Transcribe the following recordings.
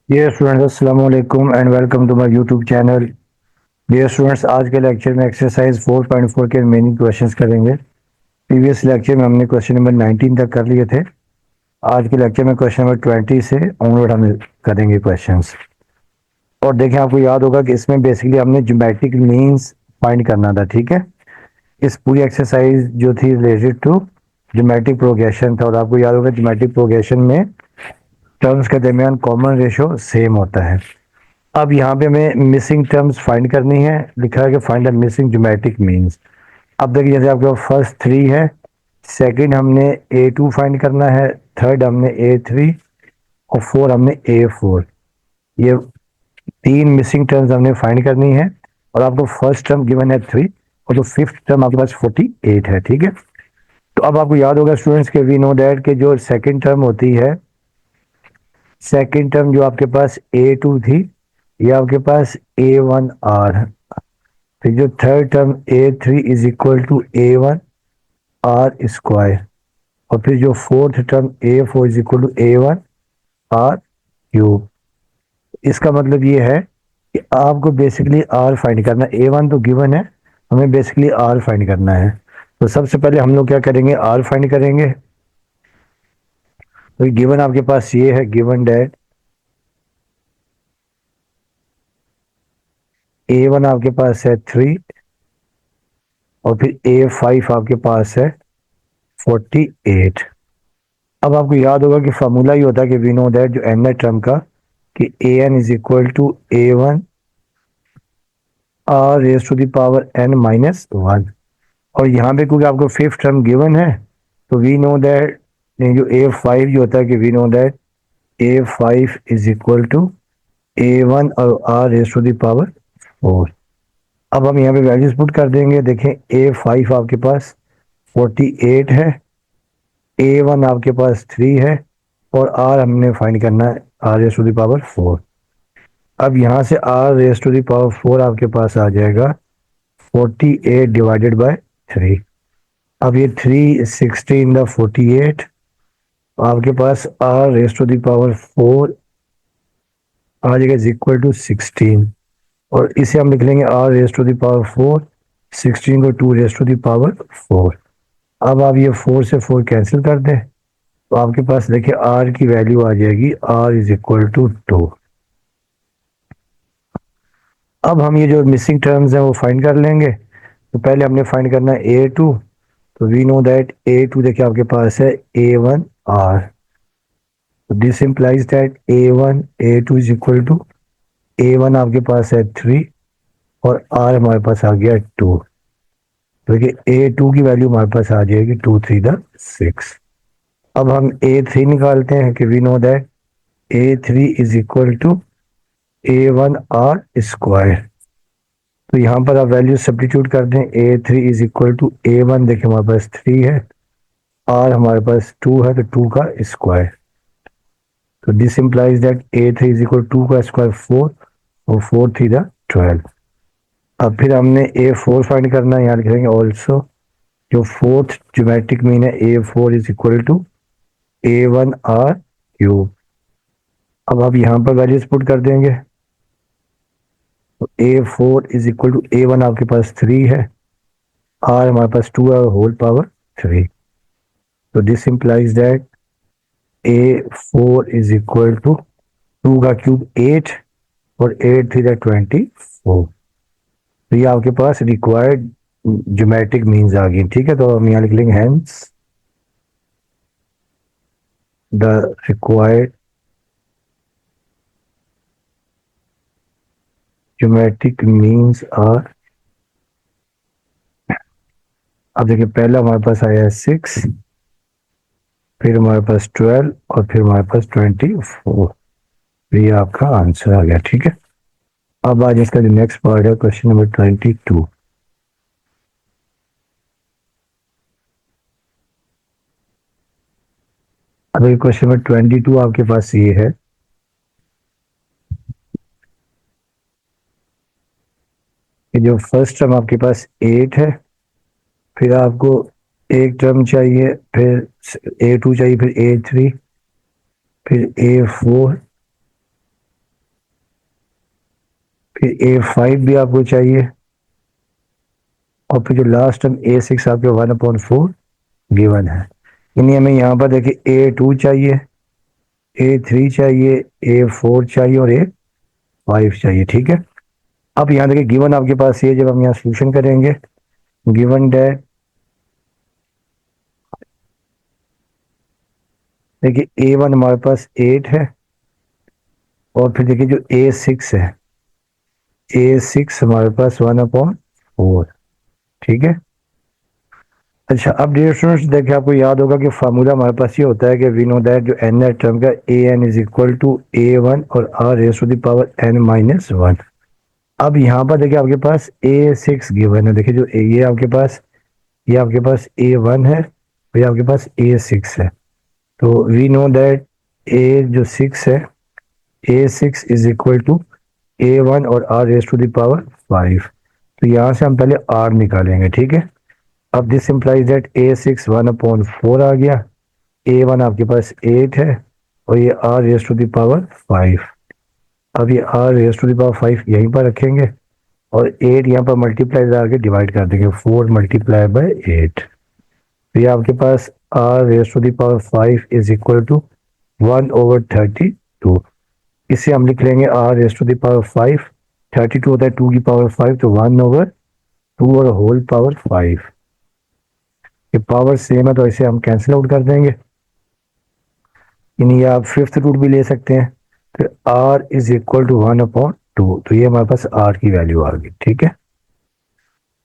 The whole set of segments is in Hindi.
डियर स्टूडेंट्स, अस्सलाम वालेकुम and welcome to my YouTube channel. Dear students, आज के लेक्चर में एक्सरसाइज 4.4 के रिमेनिंग क्वेश्चंस करेंगे। प्रीवियस लेक्चर में हमने क्वेश्चन नंबर 19 तक कर लिए थे। आज के लेक्चर में क्वेश्चन नंबर 20 से ऑनवर्ड हम करेंगे क्वेश्चंस। और देखें, आपको याद होगा कि इसमें बेसिकली हमने ज्योमेट्रिक मीन्स फाइंड करना था। ठीक है, इस पूरी एक्सरसाइज जो थी रिलेटेड टू ज्योमेट्रिक प्रोग्रेशन था। और आपको याद होगा ज्योमेट्रिक प्रोग्रेशन में टर्म्स के दरमियान कॉमन रेशो सेम होता है। अब यहाँ पे हमें मिसिंग टर्म्स फाइंड करनी है। लिखा है कि find the missing geometric means. अब देखिए, जैसे आपके पास फर्स्ट 3 है, सेकंड हमने A2 फाइंड करना है, थर्ड हमने A3 और 4 हमने A4। ये 3 मिसिंग टर्म्स हमने फाइंड करनी है। और आपको फर्स्ट टर्म गिवन है 3 और जो फिफ्थ टर्म आपके पास 48 है। ठीक है, तो अब आपको याद होगा स्टूडेंट्स के वी नो दैट के जो सेकंड टर्म होती है, सेकंड टर्म जो आपके पास A2 थी, ये आपके पास A1R। फिर जो third term A3 is equal to A1R²। और फिर जो fourth term A4 is equal to A1R³। इसका मतलब ये है कि आपको बेसिकली R फाइंड करना है। A1 तो गिवन है, हमें बेसिकली R फाइंड करना है। तो सबसे पहले हम लोग क्या करेंगे, R फाइंड करेंगे। तो गिवन आपके पास ये है, गिवन डैट A1 आपके पास है 3 और फिर A5 आपके पास है 48। अब आपको याद होगा कि फार्मूला ही होता है कि वी नो दैट जो एन टर्म का कि a n is equal to A1R⁻n−1। और यहाँ पे क्योंकि आपको फिफ्थ टर्म गिवन है, तो वी नो दैट जो A5 जो होता है कि we know that A5 is equal to A1 और R⁻⁴। अब हम यहाँ पे वैल्यूज पुट कर देंगे। देखें, A5 आपके पास 48 है, A1 आपके पास 3 है और R हमने फाइंड करना है R⁻⁴। अब यहाँ से R⁻⁴ आपके पास आ जाएगा 48 डिवाइडेड बाय 3। अब ये 3 16 द 48, आपके पास R⁻⁴ आ जाएगा इज इक्वल टू 16। और इसे हम लिख लेंगे R⁻⁴, 16 को 2⁻⁴। अब आप ये 4 से 4 कैंसिल कर दें, तो आपके पास देखिए R की वैल्यू आ जाएगी R = 2। अब हम ये जो मिसिंग टर्म्स हैं वो फाइंड कर लेंगे। तो पहले हमने फाइंड करना है A2। तो वी नो दैट A2 देखिए आपके पास है A1R। This implies that A2 is equal to A1 आपके पास है 3 और R हमारे पास आ गया 2। तो देखिए A2 की वैल्यू हमारे पास आ जाएगी 2 3 6। अब हम A3 निकालते हैं कि we know that A3 is equal to A1R²। तो यहाँ पर आप वैल्यू सब्स्टिट्यूट कर दें। A3 is equal to A1 देखिए हमारे पास 3 है, R हमारे पास 2 है, तो 2 का स्क्वायर। तो this implies that A3 is equal 2 का स्क्वायर 4 और 4 3 12। अब फिर हमने A4 फाइंड करना है, यहाँ लिखेंगे ऑल्सो जो फोर्थ ज्योमेट्रिक मीन है A4 is equal to A1R³। अब आप यहाँ पर वैल्यूज पुट कर देंगे। तो A4 is equal to A1 आपके पास 3 है, R हमारे पास 2 है, होल पावर 3। तो this implies that A4 is equal to 2 का क्यूब 8 और 8 3 24। तो ये आपके पास रिक्वायर्ड ज्योमेट्रिक मीन्स आ गई। ठीक है, तो हम यहाँ लिख लेंगे hence the required geometric means are. अब देखिए, पहला हमारे पास आया है 6, फिर हमारे पास 12 और फिर हमारे पास 24। ये आपका आंसर आ गया। ठीक है, अब आज इसका जो नेक्स्ट पार्ट है क्वेश्चन नंबर 22। अब ये क्वेश्चन नंबर 22 आपके पास ये है कि जो फर्स्ट टर्म आपके पास 8 है, फिर आपको एक टर्म चाहिए, फिर A2 चाहिए, फिर A3, फिर A4 फिर A5 भी आपको चाहिए, और फिर जो लास्ट टर्म A6 आपके 1/4 गिवन है। यानी हमें यहाँ पर देखिए A2 चाहिए, A3 चाहिए, A4 चाहिए और A5 चाहिए। ठीक है, अब यहाँ देखिए गिवन आपके पास ये, जब हम यहाँ सोल्यूशन करेंगे, गिवन डेट देखिए A1 हमारे पास 8 है, और फिर देखिए जो A6 है, A6 हमारे पास 1/4। ठीक है, अच्छा अब डियर स्टूडेंट्स देखिए आपको याद होगा कि फार्मूला हमारे पास ये होता है कि वी नो दैट जो एन है टर्म का, a n is equal to A1 और r raise to the power n-1। अब यहाँ पर देखिए आपके पास A6 गिवन है। देखिए जो ये आपके पास, ये आपके पास A1 है और ये आपके पास A6 है। तो वी नो दैट A जो 6 है, A6 is equal to A1 और r raise to the power 5। तो यहाँ से हम पहले r निकालेंगे। ठीक है, अब दिस इम्प्लाइज दैट A6 1/4 आ गया, A1 आपके पास 8 है और ये r raise to the power 5। अब ये r raise to the power 5 यहीं पर रखेंगे और 8 यहाँ पर मल्टीप्लाई करके डिवाइड कर देंगे, 4 मल्टीप्लाई बाय 8। तो ये आपके पास r raise to the power 5 is equal to 1/32। इसे हम लिख लेंगे r raise to the power 5, 32 होता है 2 की पावर 5, तो 1/2 और होल पावर 5। ये पावर सेम है तो इसे हम कैंसिल आउट कर देंगे, यानी आप फिफ्थ रूट भी ले सकते हैं। फिर r इज इक्वल टू 1/2, तो ये हमारे पास r की वैल्यू आ गई। ठीक है,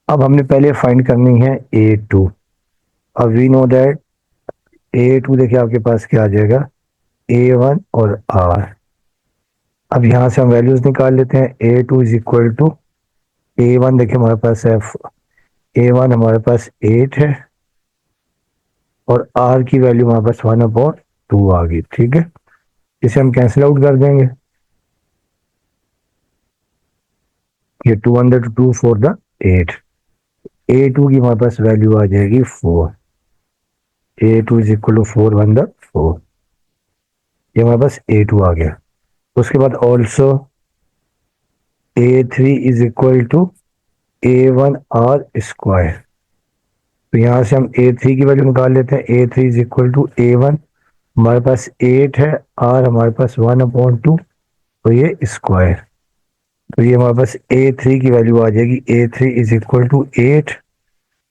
अब हमने पहले फाइंड करनी है A2। अब वी नो दैट A2 देखिए आपके पास क्या आ जाएगा, A1 और r। अब यहाँ से हम वैल्यूज निकाल लेते हैं। A2 is equal to A1 देखिए हमारे पास है, A1 हमारे पास 8 है और r की वैल्यू हमारे पास 1/2 आ गई। ठीक है, इसे हम कैंसिल आउट कर देंगे, ये 2 4 द 8। A2 की हमारे पास वैल्यू आ जाएगी 4। A2 इज इक्वल टू 4 ये हमारे पास A2 आ गया। उसके बाद also A3 is equal to A1 r square. तो यहाँ से हम A3 की वैल्यू निकाल लेते हैं। A3 is equal to A1 हमारे पास 8 है, आर हमारे पास 1/2 तो ये स्क्वायर। तो ये हमारे पास A3 की वैल्यू आ जाएगी, A3 इज इक्वल टू 8,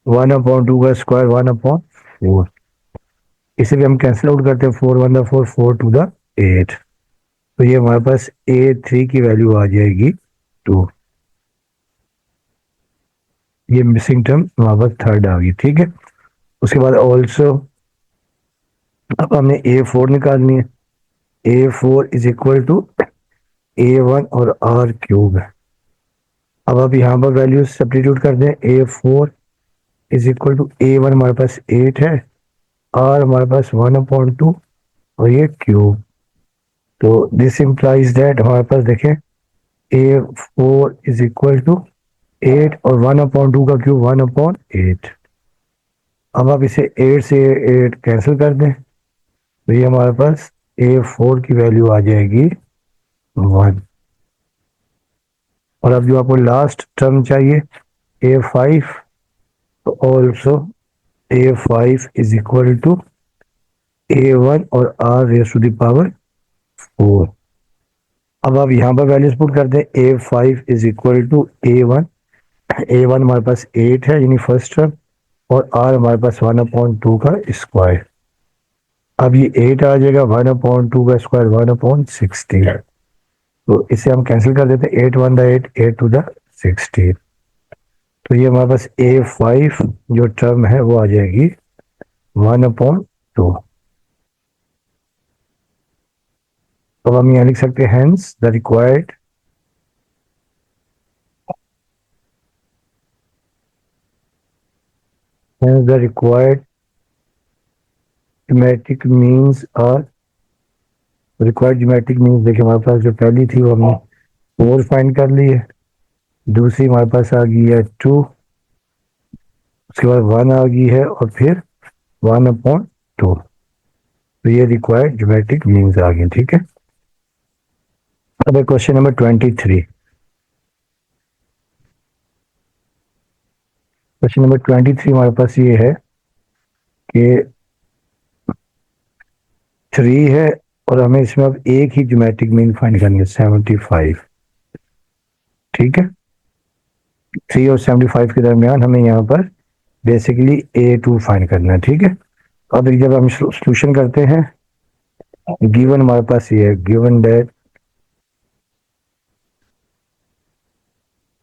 1/2 का स्क्वायर 1/4। इसे भी हम कैंसिल आउट करते हैं, 4 1 4 4 2 द 8। तो ये हमारे पास A3 की वैल्यू आ जाएगी 2। ये मिसिंग टर्म हमारे पास थर्ड आ गई। ठीक है, उसके बाद ऑल्सो अब हमने A4 निकालनी है। A4 is equal to A1 और r क्यूब है। अब आप यहाँ पर वैल्यूज सब्स्टिट्यूट कर दें। A4 is equal to A1 हमारे पास 8 है, r हमारे पास 1/2 और ये क्यूब। तो दिस इम्प्लाइज दैट हमारे पास देखें A4 इज इक्वल टू 8 और 1/2 का क्यूब 1/8। अब आप इसे 8 से 8 कैंसिल कर दें, तो ये हमारे पास A4 की वैल्यू आ जाएगी 1। और अब जो आपको लास्ट टर्म चाहिए A5, तो also A5 is equal to A1 और r raise to the power 4। अब आप यहाँ पर वैल्यूज पुट कर दें। A5 is equal to A1, A1 हमारे पास 8 है यानी फर्स्ट टर्म, और r हमारे पास 1/2 का स्क्वायर। अब ये 8 आ जाएगा, 1/2 का स्क्वायर 1/16। तो इसे हम कैंसिल कर देते हैं, 8 1 द 8, 8 2 द 16। तो ये हमारे पास A5 जो टर्म है वो आ जाएगी 1/2। तो हम यहाँ लिख सकते हैं hence the required geometric means और रिक्वायर्ड ज्योमेट्रिक मीन्स देखिए हमारे पास जो पहली थी वो हमने 4 फाइंड कर ली है, दूसरी हमारे पास आ गई है 2, उसके बाद 1 आ गई है और फिर 1/2। तो ये रिक्वायर्ड ज्योमेट्रिक मीन्स आ गई। ठीक है, अब क्वेश्चन नंबर 23। क्वेश्चन नंबर 23 हमारे पास ये है कि 3 है और हमें इसमें अब एक ही ज्योमेट्रिक मीन फाइंड करनी है 75। ठीक है, 3 और 75 के दरमियान हमें यहाँ पर बेसिकली A2 फाइंड करना है। ठीक है, अब जब हम सोल्यूशन करते हैं, गिवन हमारे पास ये है, गिवन दैट,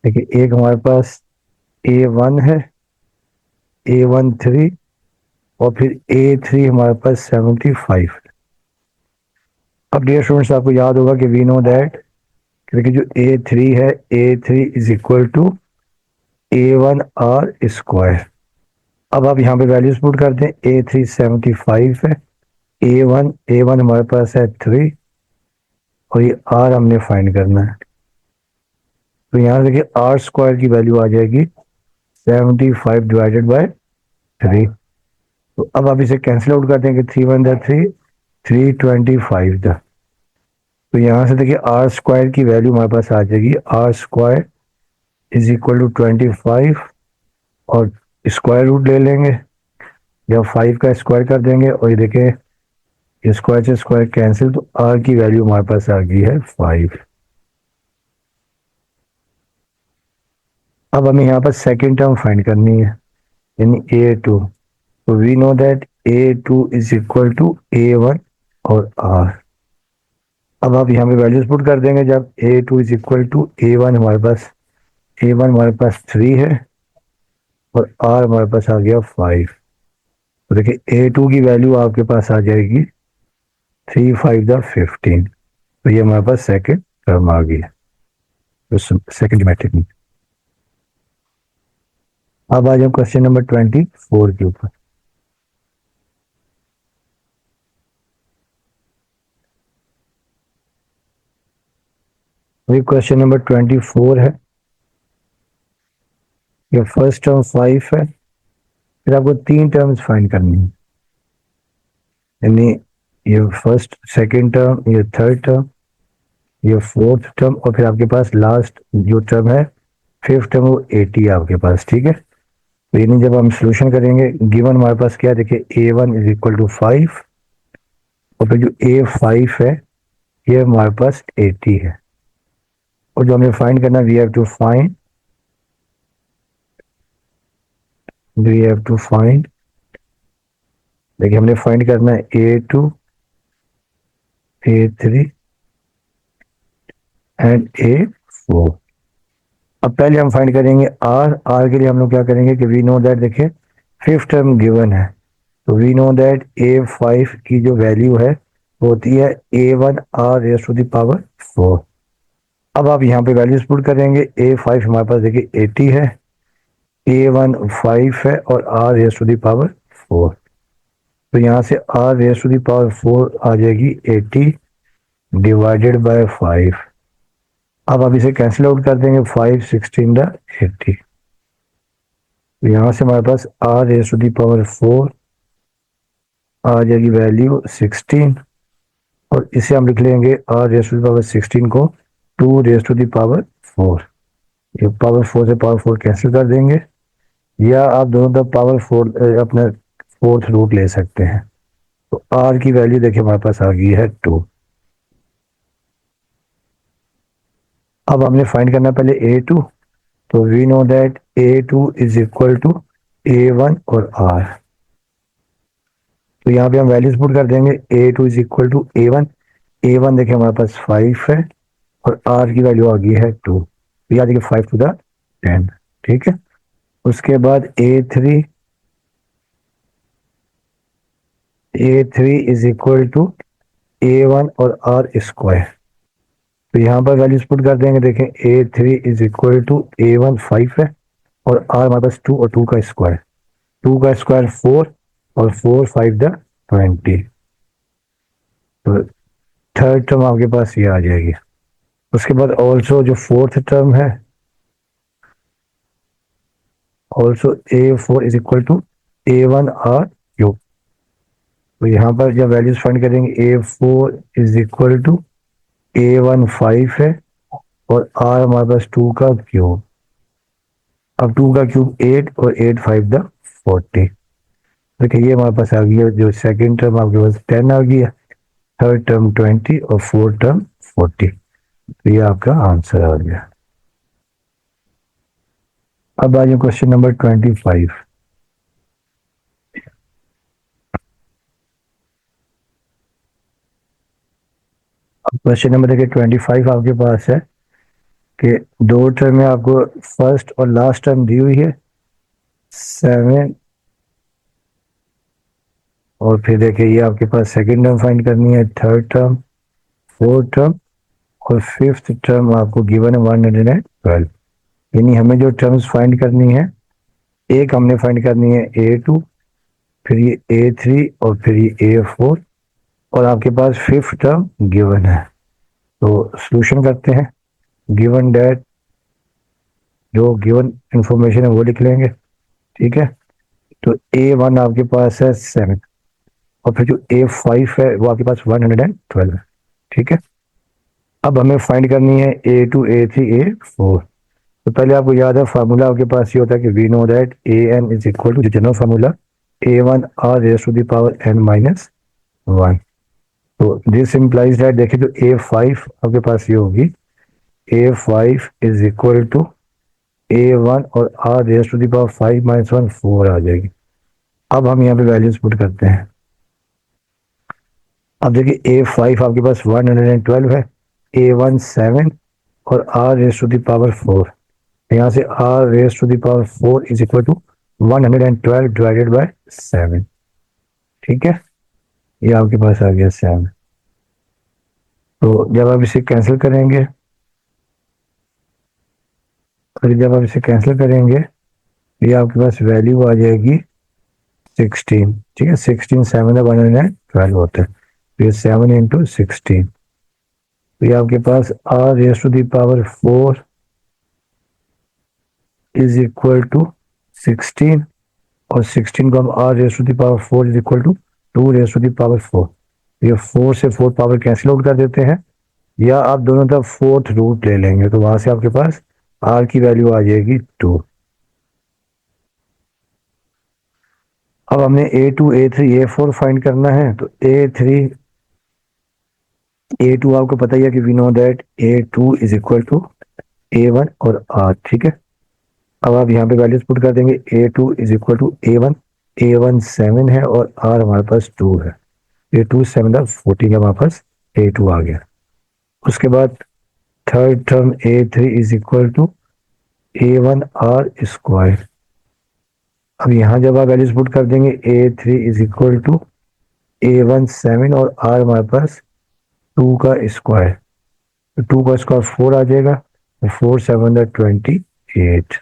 देखिए एक हमारे पास A1 है, A1 3 और फिर A3 हमारे पास 75। अब डियर स्टूडेंट्स, आपको याद होगा कि वी नो दैट, देखिए जो A3 है, A3 is equal to A1 r square. अब आप यहाँ पे वैल्यूज पुट कर दें, A3 75 है, A1 हमारे पास है 3 और ये R हमने फाइंड करना है। तो यहाँ देखिए आर स्क्वायर की वैल्यू आ जाएगी 75 डिवाइडेड बाय 3। तो अब आप इसे कैंसिल आउट कर देंगे, 3 1 3, 325 द। तो यहाँ से देखिए आर स्क्वायर की वैल्यू हमारे पास आ जाएगी, r square is equal to 25 और स्क्वायर रूट ले लेंगे, जब 5 का स्क्वायर कर देंगे और ये देखें स्क्वायर से स्क्वायर कैंसिल, तो आर की वैल्यू हमारे पास आ गई है 5। अब हमें यहाँ पर सेकेंड टर्म फाइंड करनी है, यानी A2। तो we know that A2 is equal to A1 और R। अब आप यहाँ पे वैल्यूज पुट कर देंगे, जब A2 is equal to A1 हमारे पास 3 है और R हमारे पास आ गया 5। तो देखिए A2 की वैल्यू आपके पास आ जाएगी 3 5 द 15। तो ये हमारे पास सेकेंड टर्म आ गई है, तो सेकेंड मैट्रिक में। अब आ जाए क्वेश्चन नंबर 24 के ऊपर। वही क्वेश्चन नंबर 24 है, ये फर्स्ट टर्म 5 है, फिर आपको 3 टर्म्स फाइंड करनी है, यानी ये फर्स्ट सेकेंड टर्म, ये थर्ड टर्म, ये फोर्थ टर्म और फिर आपके पास लास्ट जो टर्म है फिफ्थ टर्म, वो 80 है आपके पास। ठीक है, तो यानी जब हम सोल्यूशन करेंगे, गिवन हमारे पास क्या है, देखिए A1 इज इक्वल टू 5 और फिर जो A5 है ये हमारे पास 80 है, और जो हमें फाइंड करना, वी हैव टू फाइंड, देखिए हमने फाइंड करना है A2, A3 एंड A4। अब पहले हम फाइंड करेंगे R के लिए हम लोग क्या करेंगे कि वी नो दैट, देखिए फिफ्थ टर्म गिवन है, तो वी नो दैट A5 की जो वैल्यू है वो होती है A1 R raise to the power 4। अब आप यहाँ पे वैल्यूज पुट करेंगे, A5 हमारे पास देखिए 80 है, A1 5 है और R raise to the power 4। तो यहाँ से R raise to the power 4 आ जाएगी 80 डिवाइडेड बाय 5। अब आप इसे कैंसिल आउट कर देंगे, 5 16 द 80। तो यहाँ से हमारे पास R raise to the power 4 आ जाएगी वैल्यू 16, और इसे हम लिख लेंगे R raise to the power 16 को 2 रेज़ टू द पावर 4। ये पावर 4 से पावर 4 कैंसिल कर देंगे, या आप दोनों तरफ पावर 4 अपना फोर्थ रूट ले सकते हैं। तो R की वैल्यू देखिए हमारे पास आ गई है 2। अब हमने फाइंड करना पहले A2, तो we know that A2 is equal to A1 और R। तो यहाँ पे हम वैल्यूज पुट कर देंगे, A2 is equal to A1 देखिए हमारे पास 5 है और R की वैल्यू आ गई है 2, तो यहाँ देखिए 5 टू द 10। ठीक है, उसके बाद A3 is equal to A1 और R स्क्वायर। तो यहाँ पर वैल्यूज पुट कर देंगे, देखें A3 is equal to A1 5 है और R हमारे पास 2 और 2 का स्क्वायर, 2 का स्क्वायर 4 और 4 5 द 20। तो थर्ड टर्म आपके पास ये आ जाएगी। उसके बाद ऑल्सो जो फोर्थ टर्म है, also A4 is equal to A1 R cube. तो यहाँ पर जब वैल्यूज फाइंड करेंगे, A4 is equal to A1 5 है और R हमारे पास 2 का क्यूब। अब 2 का क्यूब 8 और 8 5 द 40। देखिए ये हमारे पास आ गया, जो सेकंड टर्म आपके पास 10 आ गया, थर्ड टर्म 20 और फोर्थ टर्म 40। तो ये आपका आंसर आ गया। अब आ जाए क्वेश्चन नंबर 25। अब क्वेश्चन नंबर देखिए 25 आपके पास है कि दो टर्म में आपको फर्स्ट और लास्ट टर्म दी हुई है 7, और फिर देखिए ये आपके पास सेकंड टर्म फाइंड करनी है, थर्ड टर्म, फोर्थ टर्म और फिफ्थ टर्म आपको गिवन है 112। यानी हमें जो टर्म्स फाइंड करनी है, एक हमने फाइंड करनी है A2, फिर ये A3 और फिर ये A4, और आपके पास फिफ्थ टर्म गिवन है। तो सॉल्यूशन करते हैं। गिवन डेट, जो गिवन इंफॉर्मेशन है वो लिख लेंगे, ठीक है। तो A1 आपके पास है 7, और फिर जो A5 है वो आपके पास 112 है, ठीक है। अब हमें फाइंड करनी है A2, A3, A4। तो पहले आपको याद है फार्मूला आपके पास ये होता है कि we know that AN is equal to, जो general formula, A1 R raise to the power n minus 1। तो दिस इम्प्लाइज दैट, देखिए जो A5 आपके पास ये होगी, A5 is equal to A1 और R raise to the power 5 minus 1, 4 आ जाएगी। अब हम यहाँ पे वैल्यूज पुट करते हैं। अब देखिए A5 आपके पास 112 है, A1 7 और R raise to the power 4। यहाँ से R raise to the power 4 is equal to 112 divided by 7, ठीक है। ये आपके पास आ गया 7। तो जब आप इसे कैंसिल करेंगे, और जब आप इसे कैंसिल करेंगे, ये आपके पास वैल्यू आ जाएगी 16, ठीक है। 16 7 112 होता है, तो ये 7 इंटू 16। तो ये आपके पास R raise to the power 4 is equal to 16, और 16 को हम R raise to the power 4 is equal to 2 raise to the power 4। ये 4 से 4 पावर कैंसिल आउट कर देते हैं, या आप दोनों तरफ फोर्थ रूट ले लेंगे, तो वहां से आपके पास R की वैल्यू आ जाएगी 2। अब हमने A2, A3, A4 फाइंड करना है। तो A3, A2 आपको पता ही है कि we know that A2 is equal to A1 और R, ठीक है। अब आप यहाँ पे वैल्यूज पुट कर देंगे। A2 is equal to A1, A1 7 है और R हमारे पास 2 है। A2 7 14 हमारे पास A2 आ गया। उसके बाद third term A3 is equal to A1 R square. अब यहाँ जब आप वैल्यूज पुट कर देंगे, A3 is equal to A1 7 और R हमारे पास 2 का स्क्वायर, तो 2 का स्क्वायर 4 आ जाएगा, 4 7 28।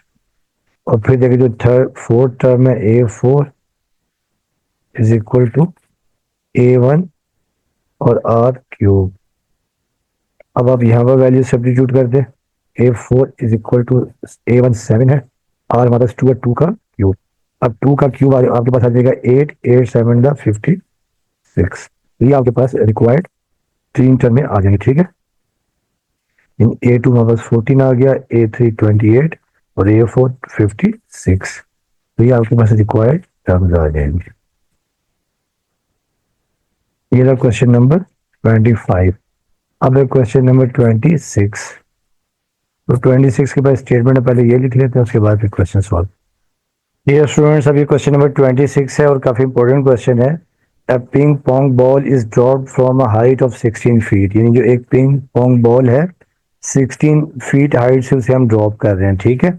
और फिर देखिए जो थर्ड फोर्थ टर्म है A4 is equal to A1 और R क्यूब। अब आप यहाँ पर वैल्यू सब्स्टिट्यूट कर दें। A4 is equal to A1 7 है, R हमारे पास 2 है, 2 का क्यूब। अब 2 का क्यूब आपके पास आ जाएगा 8, 8 7 56। ये आपके पास रिक्वायर्ड 3 टर्म में आ जाएंगे, ठीक है। इन A2 हमारे पास 14 आ गया, A3 28 और A4 56। तो ये आपके पास रिक्वायर्ड टर्म्स आ जाएंगे। ये रहा क्वेश्चन नंबर 25। अब है क्वेश्चन नंबर 26। तो 26 के बाद स्टेटमेंट पहले ये लिख लेते हैं, उसके बाद फिर क्वेश्चन सॉल्व। डियर स्टूडेंट्स, अभी क्वेश्चन नंबर 26 है और काफी इंपॉर्टेंट क्वेश्चन है। A ping pong ball is dropped from a height of 16 feet. यानी जो एक पिंग पोंग बॉल है 16 फीट हाइट से उसे हम ड्रॉप कर रहे हैं, ठीक है।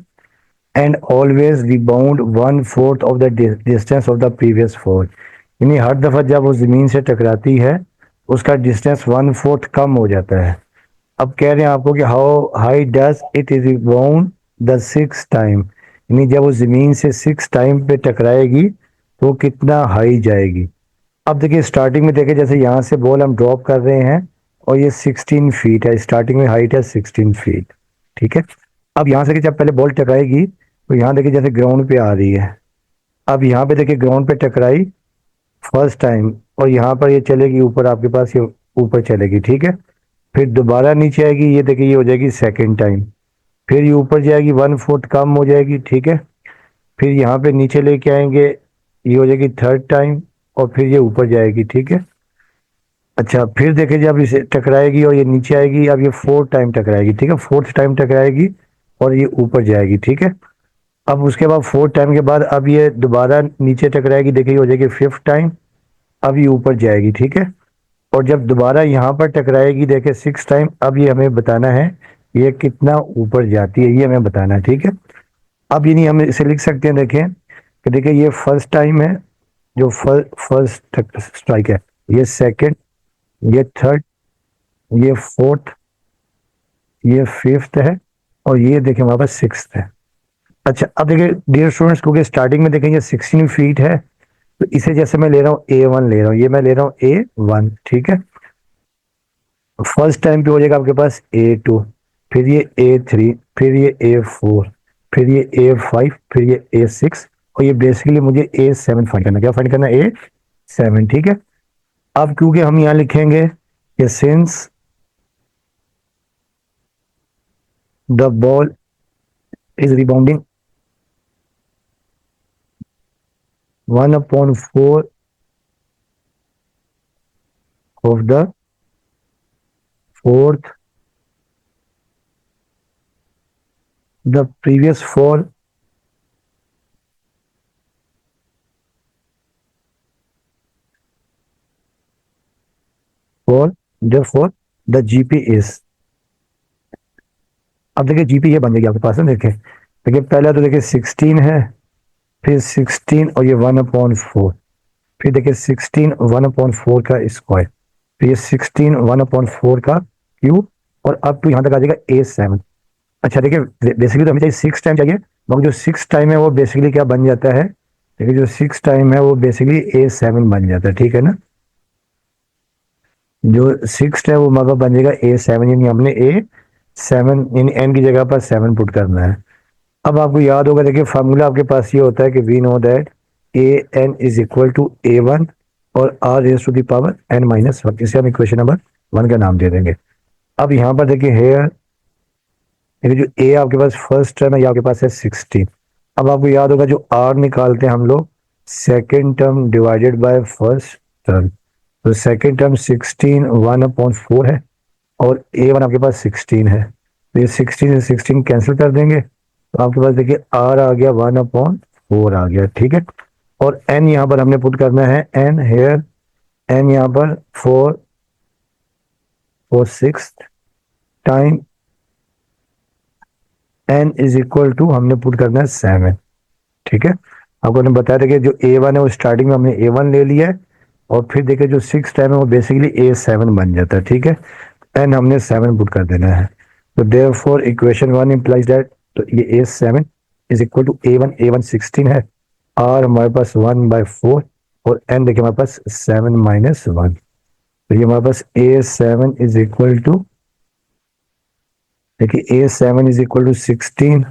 And always rebound 1/4 of the distance of the previous four. यानी हर दफा जब वो जमीन से टकराती है उसका डिस्टेंस 1/4 कम हो जाता है। अब कह रहे हैं आपको कि how high does it is rebound the 6 time. यानी जब वो जमीन से 6 टाइम पे टकराएगी तो कितना हाई जाएगी। अब देखिए स्टार्टिंग में देखिए, जैसे यहाँ से बॉल हम ड्रॉप कर रहे हैं और ये 16 फीट है, स्टार्टिंग में हाइट है 16 फीट, ठीक है। अब यहाँ से कि जब पहले बॉल टकराएगी तो यहाँ देखिए जैसे ग्राउंड पे आ रही है। अब यहाँ पे देखिए ग्राउंड पे टकराई फर्स्ट टाइम, और यहाँ पर ये चलेगी ऊपर, आपके पास ये ऊपर चलेगी, ठीक है। फिर दोबारा नीचे आएगी, ये देखिए ये हो जाएगी सेकेंड टाइम। फिर ये ऊपर जाएगी 1/4 कम हो जाएगी, ठीक है। फिर यहाँ पे नीचे लेके आएंगे, ये हो जाएगी 3rd टाइम, और फिर ये ऊपर जाएगी, ठीक है। अच्छा, फिर देखिए जब इसे टकराएगी और ये नीचे आएगी, अब ये 4th टाइम टकराएगी, ठीक है, 4th टाइम टकराएगी और ये ऊपर जाएगी, ठीक है। अब उसके बाद 4th टाइम के बाद अब ये दोबारा नीचे टकराएगी, देखिए हो जाएगी 5th टाइम, अब ये ऊपर जाएगी, ठीक है। और जब दोबारा यहाँ पर टकराएगी देखिए 6th टाइम, अब ये हमें बताना है ये कितना ऊपर जाती है, ये हमें बताना है, ठीक है। अब ये नहीं, हम इसे लिख सकते हैं, देखें कि देखिए ये फर्स्ट टाइम है, जो फर्स्ट स्ट्राइक है, ये सेकंड, ये थर्ड, ये फोर्थ, ये फिफ्थ है, और ये देखिए हमारे पास सिक्स्थ है। अच्छा, अब देखिए डियर स्टूडेंट्स, क्योंकि स्टार्टिंग में देखें ये 16 फीट है, तो इसे जैसे मैं ले रहा हूँ A1 ले रहा हूँ, ये मैं ले रहा हूँ A1, ठीक है। फर्स्ट टाइम पे हो जाएगा आपके पास A2, फिर ये A3, फिर ये A4, फिर ये A5, फिर ये A6, और ये बेसिकली मुझे A7 फाइंड करना, क्या फाइंड करना, A7, ठीक है। अब क्योंकि हम यहाँ लिखेंगे कि since the ball is rebounding 1/4 of the fourth, the previous fall for therefore the GP is। अब देखिए जीपी ये बन जाएगी आपके पास ना, देखिए पहला तो देखिए 16 है, फिर 16 और ये 1/4, फिर देखिए 16 1/4 का स्क्वायर, फिर ये 16 1/4 का क्यूब, और अब तो यहाँ तक आ जाएगा A7। अच्छा देखिए बेसिकली तो हमें चाहिए 6 टाइम चाहिए, मगर जो 6 टाइम है वो बेसिकली क्या बन जाता है, देखिए जो 6 टाइम है वो बेसिकली A7 बन जाता है, ठीक है ना। जो 6 है वो हमारे पास बन जाएगा A7, यानी हमने A7 यानी n की जगह पर 7 पुट करना है। अब आपको याद होगा, देखिए फार्मूला आपके पास ये होता है कि we know that AN is equal to A1 और R raise to the power n-1, इसे हम इक्वेशन नंबर 1 का नाम दे देंगे। अब यहाँ पर देखिए हेयर, देखिए जो A आपके पास फर्स्ट टर्म है, ये आपके पास है 16। अब आपको याद होगा जो R निकालते हैं हम लोग second term divided by first term, तो सेकेंड टर्म 16 1/4 है, और A1 आपके पास 16 है, तो ये 16 से 16 कैंसिल कर देंगे, तो आपके पास देखिए R आ गया 1/4 आ गया, ठीक है। और N यहाँ पर हमने पुट करना है, N हेयर, N यहाँ पर 4 6 time N is equal to हमने पुट करना है 7, ठीक है। आपको हमने बताया था कि जो A1 है वो स्टार्टिंग में हमने A1 ले लिया है, और फिर देखिए जो 6 टाइम है वो बेसिकली A7 बन जाता है, ठीक है। N हमने 7 पुट कर देना है, तो देयरफॉर इक्वेशन 1 इंप्लाइज दैट, तो ये A7 is equal to A1 16 है, R हमारे पास 1/4, और N देखिए हमारे पास 7-1, तो ये हमारे पास A7 इज इक्वल टू, देखिए A7 इज इक्वल टू 16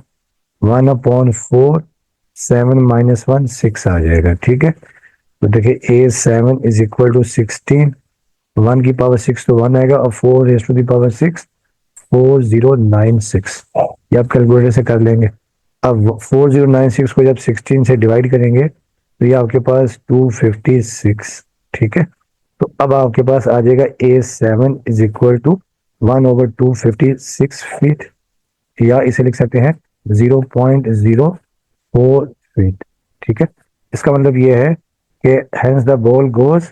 1/4 7-1 6 आ जाएगा, ठीक है। तो देखिए A7 इज इक्वल टू 16, 1 की पावर 6 तो 1 आएगा, और 4 रेज टू दी पावर 6 4096, ये आप कैलकुलेटर से कर लेंगे। अब 4096 को जब 16 से डिवाइड करेंगे तो ये आपके पास 256, ठीक है। तो अब आपके पास आ जाएगा A7 is equal to 1/256 feet, या इसे लिख सकते हैं 0.04 फीट, ठीक है। इसका मतलब ये है कि hence the ball goes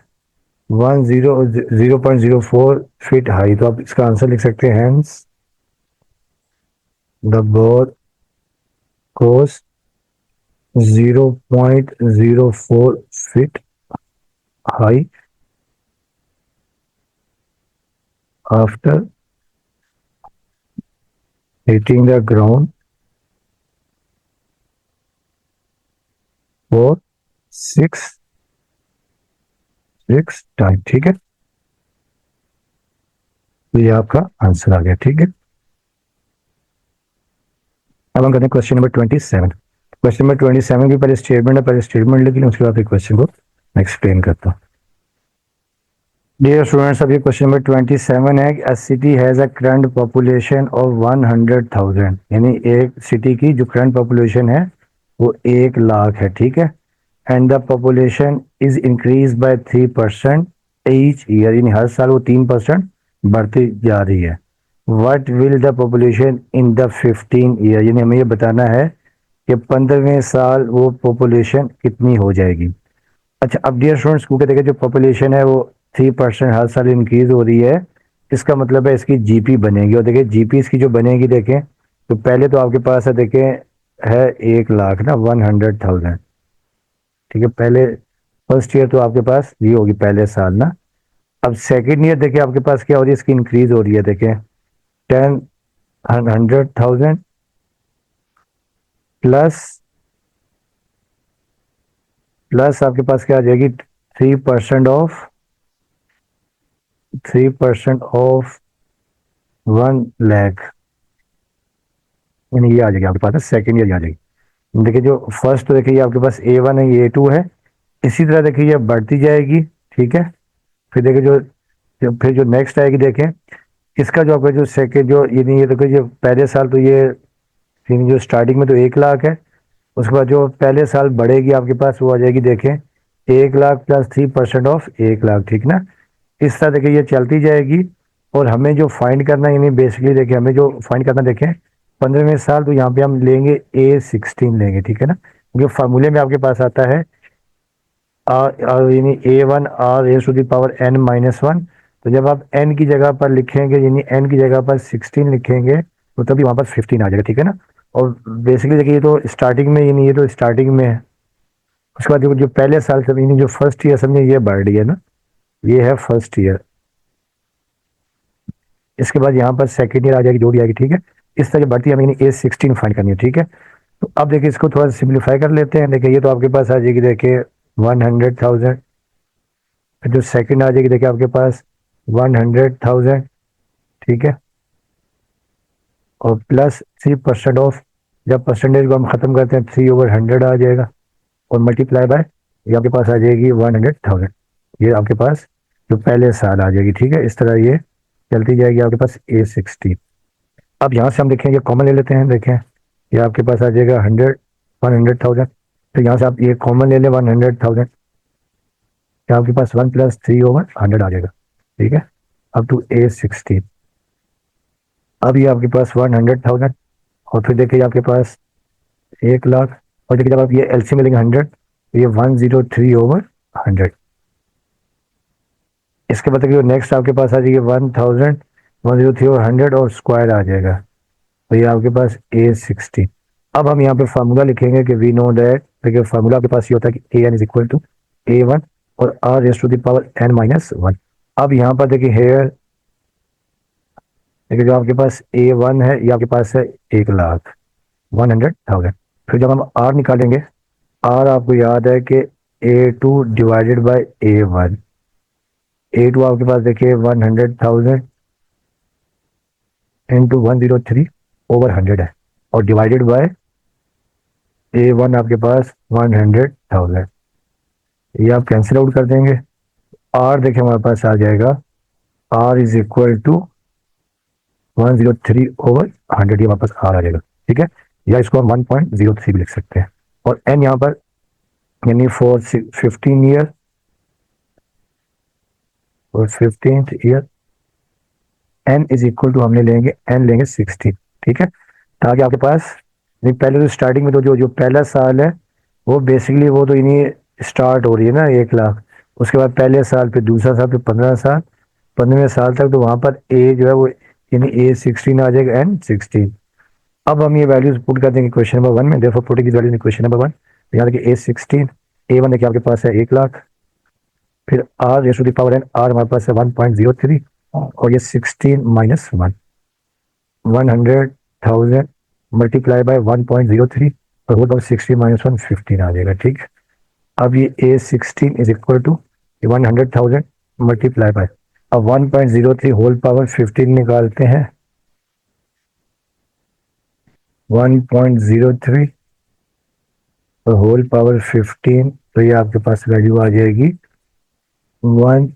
0.04 feet high, तो आप इसका आंसर लिख सकते हैं hence the ball goes 0.04 feet high after hitting the ground for 6 time, ठीक है। तो ये आपका आंसर आ गया, ठीक है। अब हम करते हैं क्वेश्चन नंबर 27। क्वेश्चन नंबर 27 की पहले स्टेटमेंट है, पहले स्टेटमेंट लिख लें, उसके बाद फिर क्वेश्चन को मैं एक्सप्लेन करता हूँ। डियर स्टूडेंट्स, अब ये क्वेश्चन नंबर 27 है। अ city has a current population of 100,000, यानी एक सिटी की जो करंट पॉपुलेशन है वो 1 लाख है, ठीक है। And the population is increase by 3% each year, यानी हर साल वो 3% बढ़ती जा रही है। What will the population in the 15 year, यानी हमें ये बताना है कि 15वें साल वो पॉपुलेशन कितनी हो जाएगी। अच्छा, अब डियर स्टूडेंट्स, क्योंकि देखिए जो पॉपुलेशन है वो 3% हर साल इंक्रीज हो रही है, इसका मतलब है इसकी जीपी बनेगी। और देखिए जीपी इसकी जो बनेगी, देखें तो पहले तो आपके पास है, देखें है 1 लाख ना, 100,000, ठीक है। पहले फर्स्ट ईयर तो आपके पास ये होगी पहले साल ना। अब सेकेंड ईयर देखिए आपके पास क्या हो रही है, इसकी इंक्रीज हो रही है, देखें 100,000 प्लस प्लस आपके पास क्या आ जाएगी, 3% ऑफ 1 लाख, यानी ये आ जाएगी आपके पास सेकेंड ईयर आ जाएगी। देखिए जो फर्स्ट तो देखिए ये आपके पास A1 है, ये A2 है, इसी तरह देखिए ये बढ़ती जाएगी, ठीक है। फिर देखिए फिर जो नेक्स्ट आएगी, देखें इसका जो आपका जो सेकेंड जो यानी ये देखिए जो पहले साल तो ये यानी जो स्टार्टिंग में तो 1 लाख है, उसके बाद जो पहले साल बढ़ेगी आपके पास वो आ जाएगी, देखें 1 लाख प्लस 3% ऑफ 1 लाख, ठीक ना। इस तरह देखिए ये चलती जाएगी। और हमें जो फाइंड करना है, यानी बेसिकली देखिए हमें जो फाइंड करना, देखें 15वें साल, तो यहाँ पे हम लेंगे A16 लेंगे, ठीक है ना। क्योंकि फार्मूले में आपके पास आता है आर यानी A1 R raised to the power n-1। तो जब आप n की जगह पर लिखेंगे, यानी n की जगह पर 16 लिखेंगे, तो तभी वहाँ पर 15 आ जाएगा, ठीक है ना। और बेसिकली देखिए ये तो स्टार्टिंग में, यानी ये तो स्टार्टिंग में है। उसके बाद जो पहले साल से यानी जो फर्स्ट ईयर समझे ये बढ़ रही है ना, ये है फर्स्ट ईयर। इसके बाद यहाँ पर सेकेंड ईयर आ जाएगी, जो भी आएगी, ठीक है। इस तरह बढ़ती है, हमें A16 फाइंड करनी है, ठीक है। तो अब देखिए इसको थोड़ा सिंप्लीफाई कर लेते हैं। देखिए ये तो आपके पास आ जाएगी, देखिए 100,000, जो सेकंड आ जाएगी देखिए आपके पास 100,000, ठीक है। और प्लस 3% ऑफ, जब परसेंटेज को हम खत्म करते हैं 3/100 आ जाएगा, और मल्टीप्लाई बाय ये आपके पास आ जाएगी 100,000। ये आपके पास जो पहले साल आ जाएगी, ठीक है। इस तरह ये चलती जाएगी आपके पास A16। अब यहाँ से हम देखेंगे कॉमन ले लेते हैं, देखें ये आपके पास आ जाएगा 100,000। तो यहाँ से आप ये कॉमन ले लें 100,000, क्या आपके पास 1 + 3/100 आ जाएगा, ठीक है। अब टू A16। अब ये आपके पास 100,000, और फिर देखिए आपके पास 1 लाख, और देखिए जब आप ये एलसीएम लेंगे 100, तो ये 103/100। इसके बाद देखिए नेक्स्ट आपके पास आ जाएगी 1000, 103/100 और स्क्वायर आ जाएगा, तो ये आपके पास A16। अब हम यहाँ पे फार्मूला लिखेंगे कि वी नो दैट, देखिए फार्मूला आपके पास ये होता है कि AN is equal to A1 और R⁻n-1। अब यहाँ पर देखिए हेयर, देखिए जो आपके पास A1 है ये आपके पास है 1 लाख 100,000। फिर जब हम R निकालेंगे, R आपको याद है कि A2 divided by A1। A2 आपके पास देखिए 100,000 इंटू 103/100 है, और डिवाइडेड बाय A1 आपके पास 100,000। ये आप कैंसिल आउट कर देंगे। R देखिए हमारे पास आ जाएगा, R इज इक्वल टू 103/100, ये वापस R आ जाएगा, ठीक है। या इसको हम 1.03 भी लिख सकते हैं। और N यहाँ पर यानी फॉर 15 ईयर और 15th year, N is equal to हमने लेंगे N लेंगे 16, ठीक है। ताकि आपके पास नहीं, पहले तो स्टार्टिंग में तो जो जो पहला साल है वो बेसिकली वो तो इन्हीं स्टार्ट हो रही है ना 1 लाख। उसके बाद पहले साल, फिर दूसरा साल, फिर 15 साल, 15वें साल तक, तो वहाँ पर ए जो है वो यानी A16 आ जाएगा, N16। अब हम ये वैल्यूज पुट कर देंगे क्वेश्चन नंबर 1 में। देखो putting values in question number 1, यहाँ देखिए A16, A1 देखिए आपके पास है 1 लाख, फिर R⁻n, R हमारे पास है 1.03, और ये 16 माइनस 1, 100,000 मल्टीप्लाई बाय 1.03, और वो 16 - 1 15 आ जाएगा, ठीक है। अब ये A16 is equal to 100,000 multiply by, अब 1.03 होल पावर 15 निकालते हैं, 1.03 और होल पावर 15, तो ये आपके पास वैल्यू आ जाएगी 1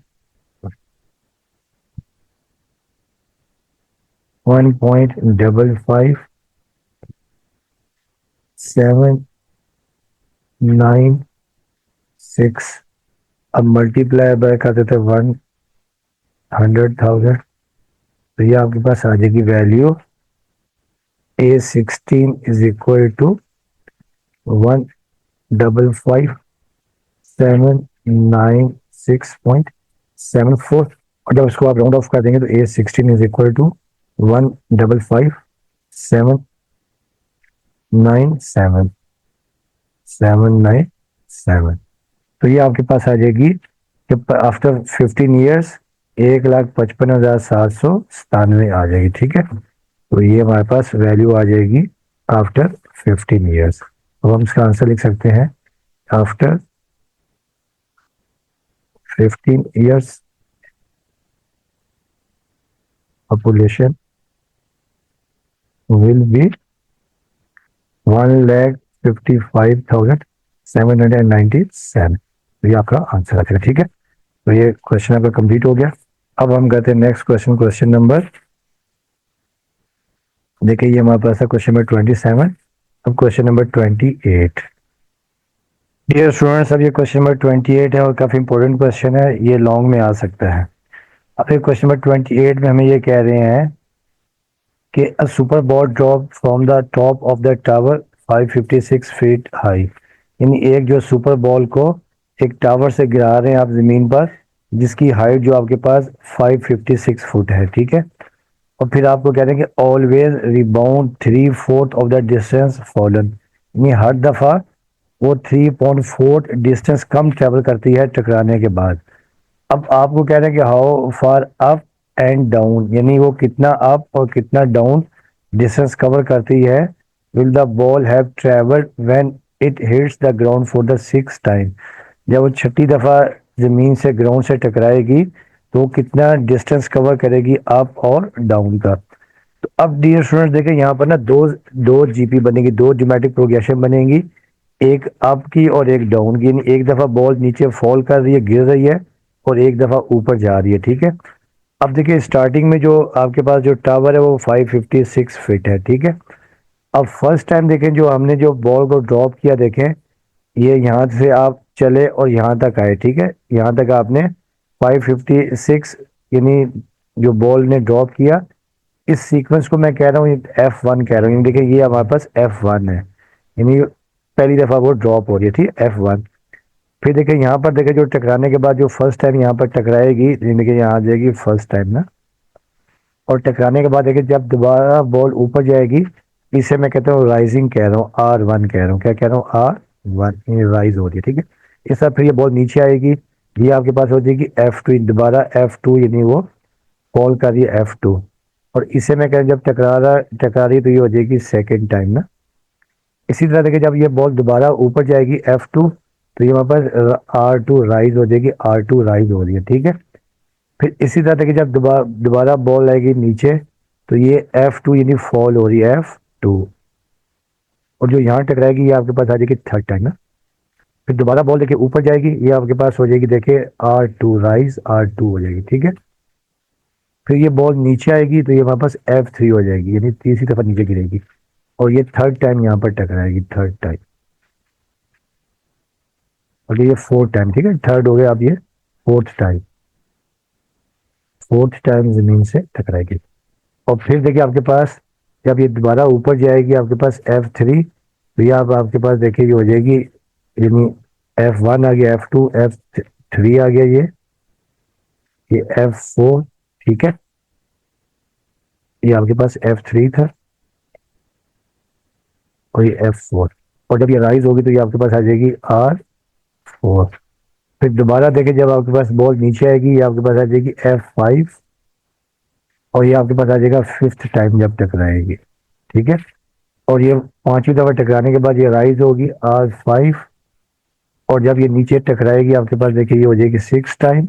1.55796, अब मल्टीप्लाई बाय कर देते 100,000, तो ये आपके पास आ जाएगी value A16 is equal to 155,796.74, और जब इसको आप राउंड ऑफ कर देंगे तो A16 इज इक्वल टू 155,797,797, तो ये आपके पास आ जाएगी कि आफ्टर 15 ईयर्स 1,55,797 आ जाएगी। ठीक है, तो ये हमारे पास वैल्यू आ जाएगी आफ्टर 15 ईयर्स। अब हम इसका आंसर लिख सकते हैं, after 15 years population will be 1,55,797, तो ये आपका आंसर आ जाएगा। ठीक है, तो ये क्वेश्चन आपका कंप्लीट हो गया। अब हम करते हैं नेक्स्ट क्वेश्चन, क्वेश्चन नंबर, देखिए ये हमारे पास है क्वेश्चन नंबर 27। अब क्वेश्चन नंबर 28। डियर स्टूडेंट्स, अब ये क्वेश्चन नंबर 28 है और काफी इंपॉर्टेंट क्वेश्चन है, ये लॉन्ग में आ सकता है। अब ये क्वेश्चन नंबर 28 में हमें ये कह रहे हैं कि a super ball drop from the top of the tower 556 feet high, यानी एक जो सुपर बॉल को एक टावर से गिरा रहे हैं आप जमीन पर, जिसकी हाइट जो आपके पास 556 फुट है। ठीक है, और फिर आपको कह रहे हैं कि always rebound 3/4 of the distance fallen, यानी हर दफा वो 3.4 डिस्टेंस कम ट्रेवल करती है टकराने के बाद। अब आपको कह रहे हैं कि how far up and down, यानी वो कितना अप और कितना डाउन डिस्टेंस कवर करती है, will the ball have travelled when it hits the ground for the 6th time, जब वो छठी दफा जमीन से ग्राउंड से टकराएगी तो वो कितना डिस्टेंस कवर करेगी अप और डाउन का। तो अब डियर स्टूडेंट देखें, यहाँ पर ना दो दो जीपी बनेगी, दो ज्योमेट्रिक प्रोग्रेशन बनेगी, एक अप की और एक डाउन की, यानी एक दफा बॉल नीचे फॉल कर रही है, गिर रही है, और एक दफा ऊपर जा रही है। ठीक है, अब देखिए स्टार्टिंग में जो आपके पास जो टावर है वो 556 फीट है। ठीक है, अब फर्स्ट टाइम देखें जो हमने जो बॉल को ड्रॉप किया, देखें ये यहाँ से आप चले और यहाँ तक आए। ठीक है, यहाँ तक आपने 556 यानी जो बॉल ने ड्रॉप किया, इस सीक्वेंस को मैं कह रहा हूँ F1 कह रहा हूँ। देखिए ये हमारे पास F1 है, यानी पहली दफा वो ड्रॉप हो रही है। ठीक है, F1। फिर देखिए यहाँ पर देखिए जो टकराने के बाद जो फर्स्ट टाइम यहाँ पर टकराएगी, देखिए यहाँ आ जाएगी फर्स्ट टाइम ना, और टकराने के बाद देखिए जब दोबारा बॉल ऊपर जाएगी, इसे मैं कहता हूँ राइजिंग कह रहा हूँ, R1 कह रहा हूँ। क्या कह रहा हूँ? R1, ये राइज हो रही है। ठीक है, इस तरह फिर ये बॉल नीचे आएगी, ये आपके पास हो जाएगी F2, दोबारा F2, यानी वो फॉल कर रही है F2, और इसे मैं कह रहा हूँ जब टकरा रही तो ये हो जाएगी सेकेंड टाइम ना। इसी तरह देखिए जब ये बॉल दोबारा ऊपर जाएगी F2, तो ये वहाँ पर R2 राइज हो जाएगी, R2 राइज हो रही है। ठीक है, फिर इसी तरह देखिए जब दोबारा बॉल आएगी नीचे, तो ये F2 यानी फॉल हो रही है F2, और जो यहाँ टकराएगी ये आपके पास आ जाएगी थर्ड टाइम ना। फिर दोबारा बॉल देखिए ऊपर जाएगी, ये आपके पास हो जाएगी देखिए R2 राइज, R2 हो जाएगी। ठीक है, फिर ये बॉल नीचे आएगी तो ये वापस F3 हो जाएगी, यानी तीसरी दफा नीचे गिरेगी, और ये थर्ड टाइम यहाँ पर टकराएगी, थर्ड टाइम, और ये फोर्थ टाइम। ठीक है, थर्ड हो गया, अब ये फोर्थ टाइम, फोर्थ टाइम जमीन से टकराएगी। और फिर देखिए आपके पास जब ये दोबारा ऊपर जाएगी आपके पास F3, तो ये आपके पास देखिए ये हो जाएगी, यानी F1 आ गया, F2, F3 आ गया, ये F4। ठीक है, ये आपके पास F3 था, और ये F4, और जब ये राइज होगी तो ये आपके पास आ जाएगी R4। फिर दोबारा देखिए जब आपके पास बॉल नीचे आएगी, ये आपके पास आ जाएगी F5, और ये आपके पास आ जाएगा फिफ्थ टाइम जब टकराएगी। ठीक है, और ये पांचवी दफा टकराने के बाद ये राइज होगी R5, और जब ये नीचे टकराएगी आपके पास देखिए ये हो जाएगी सिक्स टाइम,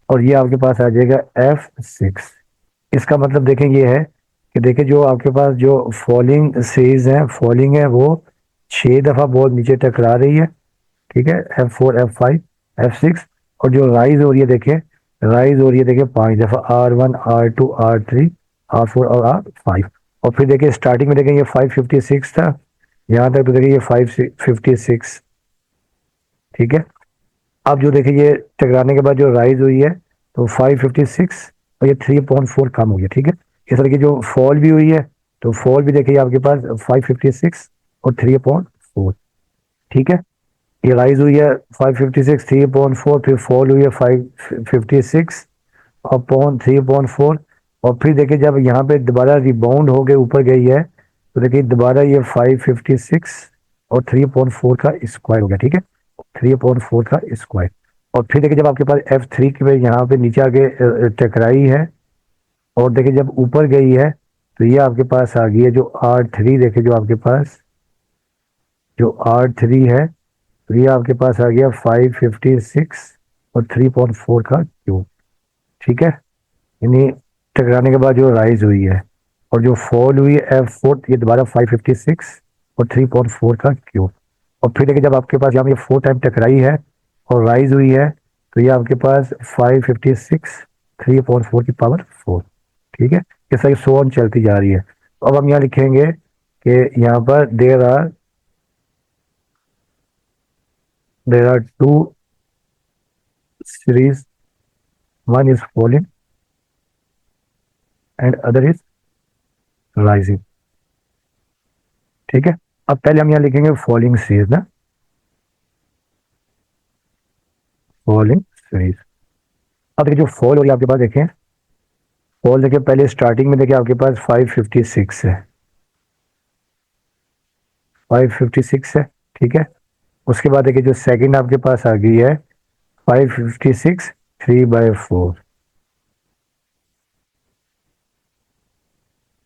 और ये आपके पास आ जाएगा F6। इसका मतलब देखें ये है कि देखिए जो आपके पास जो फॉलिंग सीरीज है, फॉलिंग है, वो 6 दफा बॉल नीचे टकरा रही है। ठीक है, F4, F5, F6, और जो राइज हो रही है देखिए राइज हो रही है देखिए 5 दफ़ा, R1 R2 R3 R4 और R5। और फिर देखिए स्टार्टिंग में देखिए ये 556 था, यहाँ तक तो देखिए ये 556। ठीक है। अब जो देखिए ये टकराने के बाद जो राइज हुई है तो 556 और ये 3.4 कम हुई है। ठीक है। इस तरह की जो फॉल भी हुई है तो फॉल भी देखिए आपके पास 556 और 3.4। ठीक है। ये राइज हुई है 556 3.4, फिर फॉल हुई है 556 अपॉन 3.4। और फिर देखिए जब यहाँ पे दोबारा रिबाउंड हो गए ऊपर गई है तो देखिए दोबारा ये 556 और 3.4 का स्क्वायर हो गया। ठीक है। 3.4 का स्क्वायर। और फिर देखिए जब आपके पास F3 की वजह यहाँ पे नीचे आके टकराई है और देखिए जब ऊपर गई है तो ये आपके पास आ गई है जो R3। देखिए जो आपके पास जो R3 है तो ये आपके पास आ गया 556 और 3.4 का क्यूब। ठीक है। यानी टकराने के बाद जो राइज हुई है और जो फॉल हुई है F4 ये दोबारा 556 और 3.4 का क्यूब। और फिर देखिए जब आपके पास यहाँ पे 4 टाइम टकराई है और राइज हुई है तो ये आपके पास 556 3.4 की पावर 4। ठीक है। ये सारी सो ऑन चलती जा रही है। तो अब हम यहाँ लिखेंगे कि यहाँ पर there are two series, one is falling and other is rising. ठीक है। अब पहले हम यहाँ लिखेंगे फॉलिंग सीरीज ना, फॉलिंग सीरीज। अब देखिए जो फॉल हो रही है आपके पास देखें, फॉल देखिए पहले स्टार्टिंग में देखिए आपके पास 556 है, 556 है। ठीक है। उसके बाद देखिए जो सेकंड आपके पास आ गई है 556 3/4।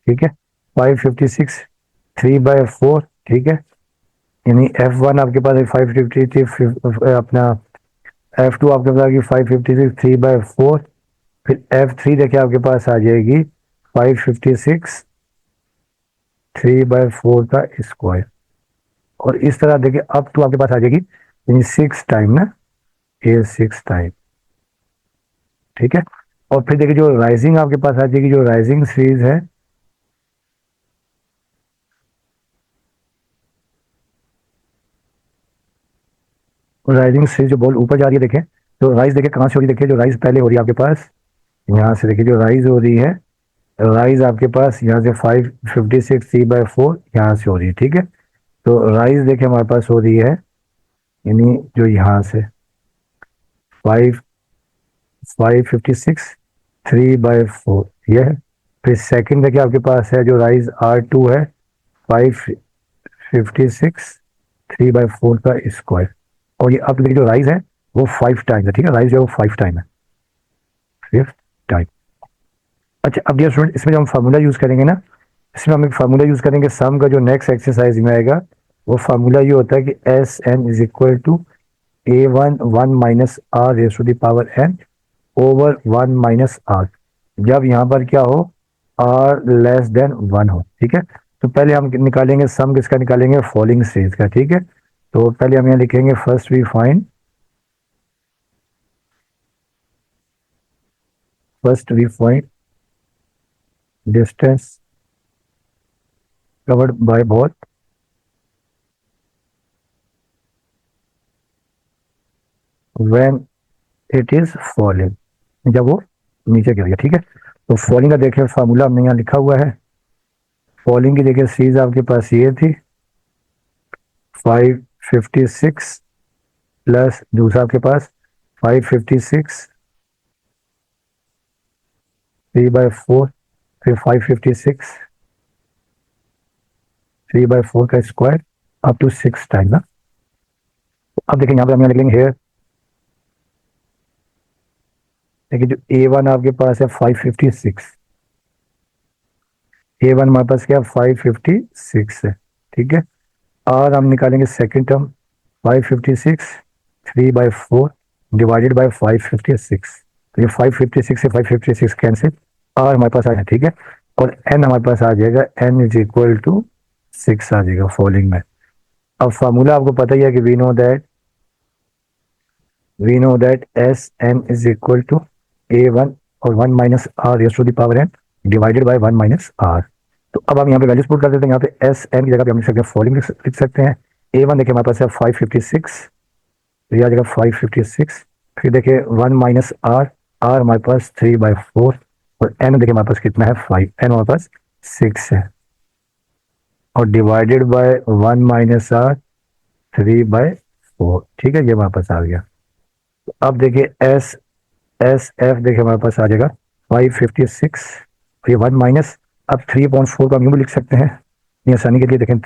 ठीक है। 556 3/4। ठीक है। यानी F1 आपके पास है 553 अपना F2 आपके पास आ गई 556 3/4। फिर F3 देखिए आपके पास आ जाएगी 556 3/4 का स्क्वायर। और इस तरह देखिए अब तो आपके पास आ जाएगी यानी 6 टाइम ना, ये 6 टाइम। ठीक है। और फिर देखिए जो राइजिंग आपके पास आ जाएगी, जो राइजिंग सीरीज है, राइजिंग सीरीज जो बॉल ऊपर जा रही है देखें, तो राइज देखिए कहाँ से हो रही है, देखिए जो राइज पहले हो रही है आपके पास यहाँ से, देखिए जो राइज हो रही है, राइज आपके पास यहाँ से 556 3/4 यहाँ से हो रही है। ठीक है। तो राइज देखिए हमारे पास हो रही है यानी जो यहाँ से 556 3/4 ये है। फिर सेकंड देखिए आपके पास है जो राइज R2 है 556 3/4 का स्क्वायर। और ये अब देखिए जो राइज है वो 5 टाइम है। ठीक है। राइज जो है वो 5 टाइम है, 5th टाइम। अच्छा अब डियर स्टूडेंट इसमें जो हम फार्मूला यूज करेंगे ना, इसमें हम एक फार्मूला यूज करेंगे सम का, जो नेक्स्ट एक्सरसाइज में आएगा वो फार्मूला ये होता है कि Sn is equal to A1 1 minus R raise to the power n over 1 minus R, जब यहाँ पर क्या हो R लेस देन 1 हो। ठीक है। तो पहले हम निकालेंगे सम किसका निकालेंगे, फॉलिंग सीरीज का। ठीक है। तो पहले हम यहाँ लिखेंगे first we find, first we find distance covered by ball when it is falling, जब वो नीचे गिर गया। ठीक है। तो फॉलिंग का देखिए फार्मूला हमने यहाँ लिखा हुआ है। फॉलिंग की देखिए सीरीज आपके पास ये थी 556 प्लस दूसरा आपके पास 556 3/4, फिर 556 3/4 का स्क्वायर अप टू 6 टाइम ना। अब देखिए यहाँ पे हम यहाँ लिख लेंगे हेयर, देखिए जो A1 आपके पास है 556, A1 हमारे पास क्या 556 है। ठीक है। और हम निकालेंगे सेकेंड टर्म 556 3/4 डिवाइडेड बाय 556। तो ये 556 से 556 कैंसिल, और हमारे पास आ जाए। ठीक है। और n हमारे पास आ जाएगा, n इज इक्वल टू 6 आ जाएगा फॉलिंग में। अब फार्मूला आपको पता ही है कि we know that S N is equal to A1 और 1 minus r raise to the power n divided by 1 minus r. तो अब हम यहाँ पे वैल्यूज पुट कर देते हैं। यहाँ पे एस एन की जगह पे हम लिख सकते हैं फॉलोइंग लिख सकते हैं। A1 देखिए हमारे पास है 556, तो यह आ जाएगा 556। फिर देखिए 1 माइनस आर, आर हमारे पास 3/4 और एन देखिए हमारे पास कितना है 5, एन हमारे पास 6 है और डिवाइडेड बाय 1 माइनस आर 3/4। ठीक है, ये हमारे पास आ गया। अब देखिए एस एस एफ देखिए हमारे पास आ जाएगा 556, ये 1 माइनस, अब 3/4 को हम यूँ भी लिख सकते हैं ये आसानी के लिए। देखें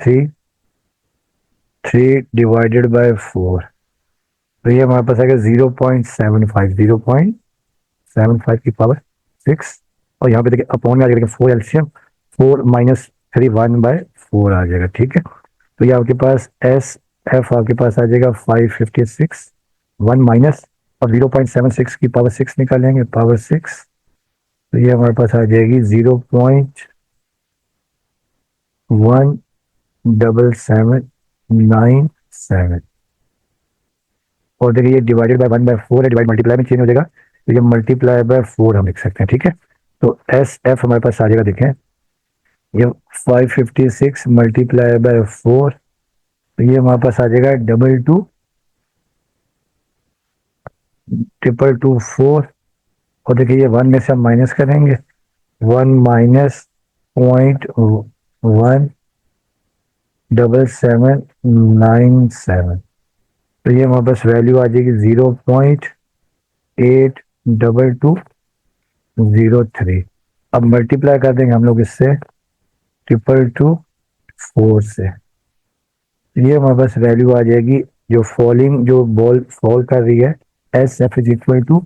3 डिवाइडेड बाय 4, तो ये हमारे पास आएगा 0.75, 0.75 की पावर 6। और यहाँ पे देखिए अपॉन में आ जाएगा 4 एलसीएम, 4 माइनस 3 1/4 आ जाएगा। ठीक है, तो ये आपके पास एस एफ आपके पास आ जाएगा 556, 1 माइनस, अब 0.76 की पावर 6 निकालेंगे, पावर 6, तो ये हमारे पास आ जाएगी 0.1797। और देखिए ये डिवाइडेड बाय 1/4 है, डिवाइड मल्टीप्लाई में चेंज हो जाएगा, तो ये मल्टीप्लाई बाय 4 हम लिख सकते हैं। ठीक है, तो एस एफ हमारे पास आ जाएगा, देखें ये 556 मल्टीप्लाई बाय 4, तो ये हमारे पास आ जाएगा 2224। और देखिए ये 1 में से हम माइनस करेंगे, 1 माइनस 0.1797, तो ये हमारे पास वैल्यू आ जाएगी 0.8223। अब मल्टीप्लाई कर देंगे हम लोग इससे 2224 से, ये हमारे पास वैल्यू आ जाएगी जो फॉलिंग जो बॉल फॉल कर रही है S F is equal to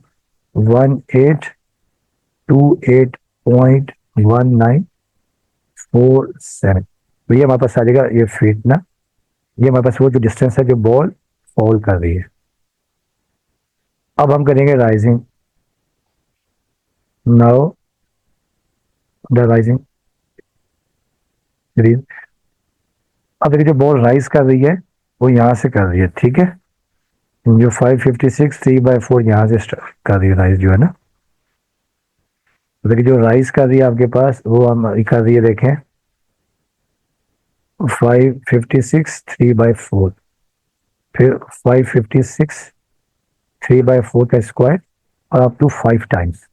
1828.1947। तो ये हमारे पास आ जाएगा ये फीट ना, ये हमारे पास वो जो डिस्टेंस है जो बॉल फॉल कर रही है। अब हम करेंगे rising, now the rising series. अब देखिए जो बॉल राइज कर रही है वो यहाँ से कर रही है। ठीक है, जो 556 3/4 यहाँ से स्टार्ट कर रही है राइज जो है ना, तो देखिए जो राइज कर रही है आपके पास वो हम कर रही है, देखें 556 3/4, फिर 556 3/4 का स्क्वायर और अप टू 5 टाइम्स।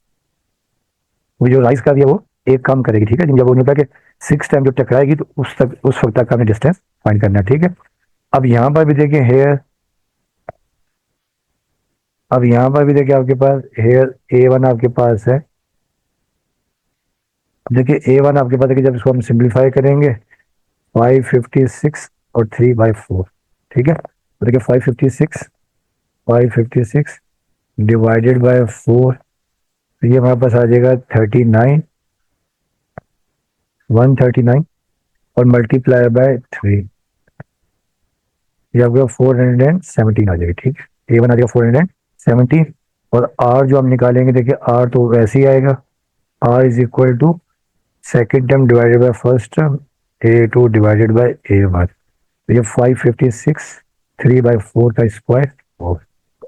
वो जो राइज कर रही है वो एक काम करेगी। ठीक है, जब वो होता है कि 6 टाइम जब टकराएगी तो उस वक्त तक हमें डिस्टेंस फाइंड करना है। ठीक है, अब यहाँ पर भी देखिए हेयर, अब यहाँ पर भी देखिए आपके पास हेयर A1 आपके पास है। देखिए A1 आपके पास, देखिए जब इसको हम सिंप्लीफाई करेंगे 556 और 3/4। ठीक है, तो देखिए 556 डिवाइडेड बाय 4, तो ये हमारे पास आ जाएगा 139 और मल्टीप्लाई बाय 3, ये आपका 417 आ जाएगा। ठीक है, A1 आ जाएगा 417 और R जो हम निकालेंगे, देखिए R तो वैसे ही आएगा, R is equal to second term divided by first term A2 divided by A1, तो ये 556 3/4 का स्क्वायर। और